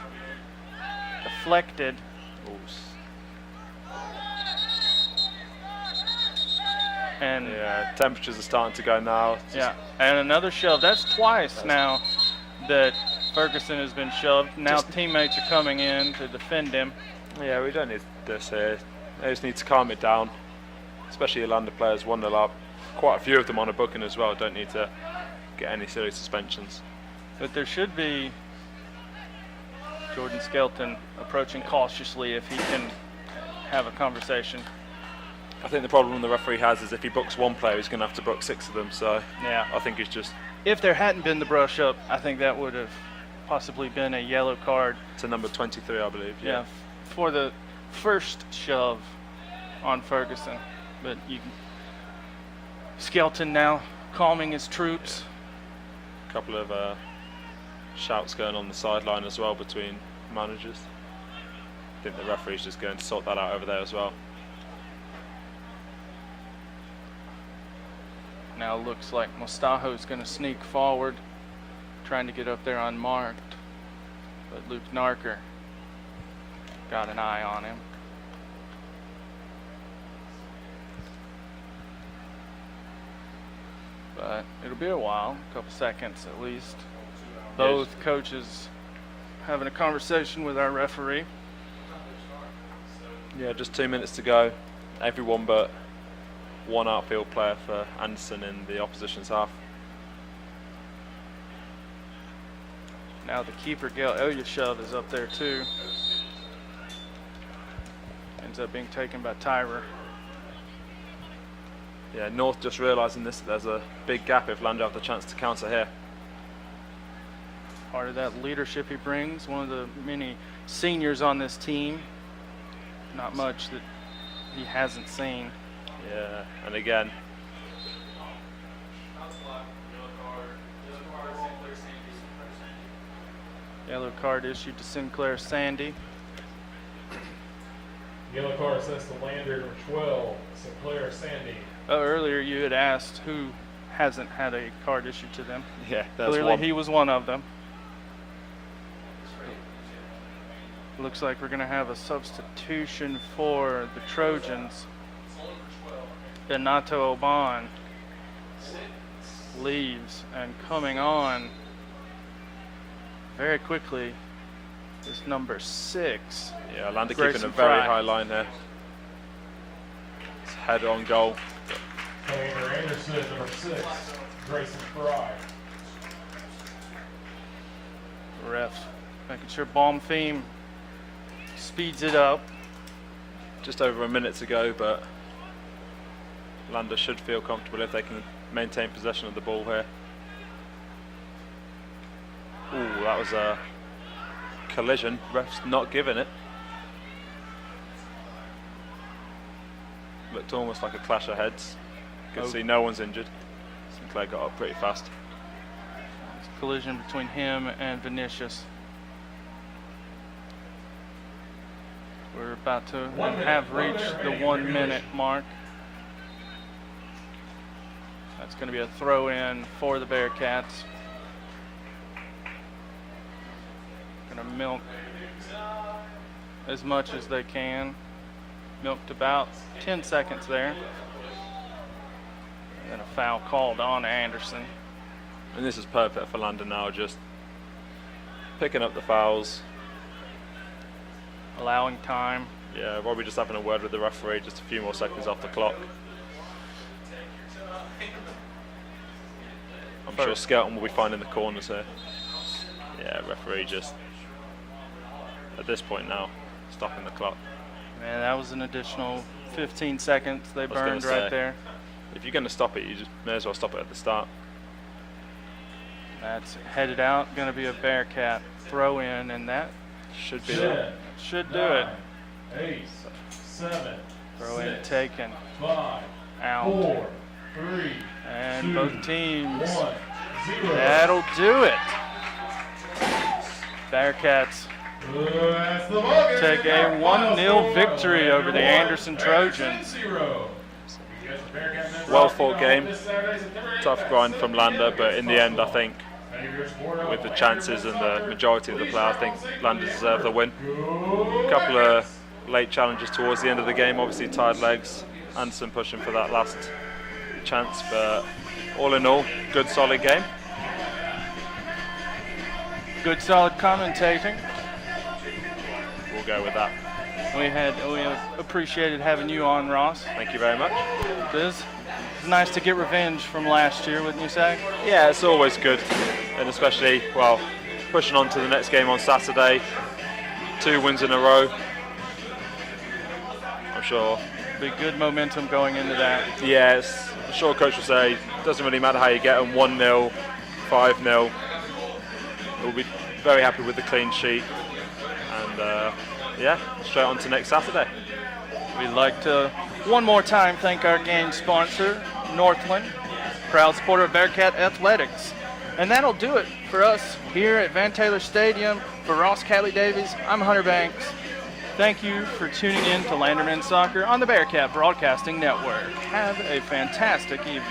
deflected. And yeah. Temperatures are starting to go now. yeah, and another shove. That's twice now that Ferguson has been shoved. Now teammates are coming in to defend him. Yeah, we don't need this here. They just need to calm it down, especially Orlando players 1-0 up. Quite a few of them on a booking as well, don't need to get any serious suspensions. But there should be Jordan Skelton approaching cautiously if he can have a conversation. I think the problem the referee has is if he books one player, he's going to have to book 6 of them, so Yeah. I think it's just If there hadn't been the brush up, I think that would have possibly been a yellow card. to number 23, I believe. Yeah, for the first shove on Ferguson. But Skelton now calming his troops. A couple of shouts going on the sideline as well between managers. I think the referee's just going to sort that out over there as well. Now looks like Mustaho's going to sneak forward, trying to get up there unmarked. But Luke Narker got an eye on him. But it'll be a while, a couple seconds at least. Both coaches having a conversation with our referee. Yeah, just 2 minutes to go. Everyone but one outfield player for Anderson in the opposition's half. Now the keeper, Gail Elyashov, is up there too. Ends up being taken by Tyrer. Yeah, North just realising this, there's a big gap if Lando have the chance to counter here. Part of that leadership he brings, one of the many seniors on this team. Not much that he hasn't seen. Yeah, and again, Yellow card issued to Sinclair Sandy. Yellow card assessed to Lander, number 12, Sinclair Sandy. Earlier you had asked who hasn't had a card issued to them. yeah, there's Clearly one. he was one of them. Looks like we're going to have a substitution for the Trojans. Donato Oban leaves, and coming on very quickly is number 6. Yeah, Lando Grayson keeping a very Fry. high line there. It's head on goal. vs.Anderson, number 6, Grayson Fry. Ref making sure Baumfeem speeds it up. Just over a minute to go, but Lando should feel comfortable if they can maintain possession of the ball here. Ooh, that was a collision. Ref's not giving it. Looked almost like a clash of heads. Good to see no one's injured. Sinclair got up pretty fast. It's a collision between him and Vinicius. We're about to have reached the 1 minute mark. That's going to be a throw in for the Bearcats. Going to milk as much as they can. Milked about 10 seconds there. And then a foul called on Anderson. And this is perfect for London now, just picking up the fouls. Allowing time. Yeah, Robbie just having a word with the referee, just a few more seconds off the clock. I'm sure Skelton will be finding the corners here. Yeah, referee just, at this point now, stopping the clock. Man, that was an additional 15 seconds they burned right there. If you're going to stop it, you just may as well stop it at the start. That's headed out, going to be a Bearcat throw in, and that Should be 10, there. should do it. 8, 7, Throw in 6, taken 5, out. 4, 3, And 2, both teams, 1, 0. that'll do it. Bearcats That's the ball game. take a 1-0 victory over the Anderson Trojans. Well fought game. Tough grind from Landa, but in the end, I think with the chances and the majority of the play, I think Landa deserved the win. A couple of late challenges towards the end of the game, obviously tied legs. Anderson pushing for that last chance, but all in all, good solid game. Good solid commentating. We'll go with that. We appreciated having you on, Ross. Thank you very much. It's nice to get revenge from last year, wouldn't you say? Yeah, it's always good, and especially, well, pushing on to the next game on Saturday. 2 wins in a row. I'm sure. Be good momentum going into that. Yes, I'm sure coach will say, doesn't really matter how you get them, 1-0, 5-0. We'll be very happy with the clean sheet. And yeah, straight on to next Saturday. We'd like to, one more time, thank our game sponsor, Northland, proud supporter of Bearcat Athletics. And that'll do it for us here at Van Taylor Stadium. For Ross Catley Davies, I'm Hunter Banks. Thank you for tuning in to Landerman Soccer on the Bearcat Broadcasting Network. Have a fantastic evening.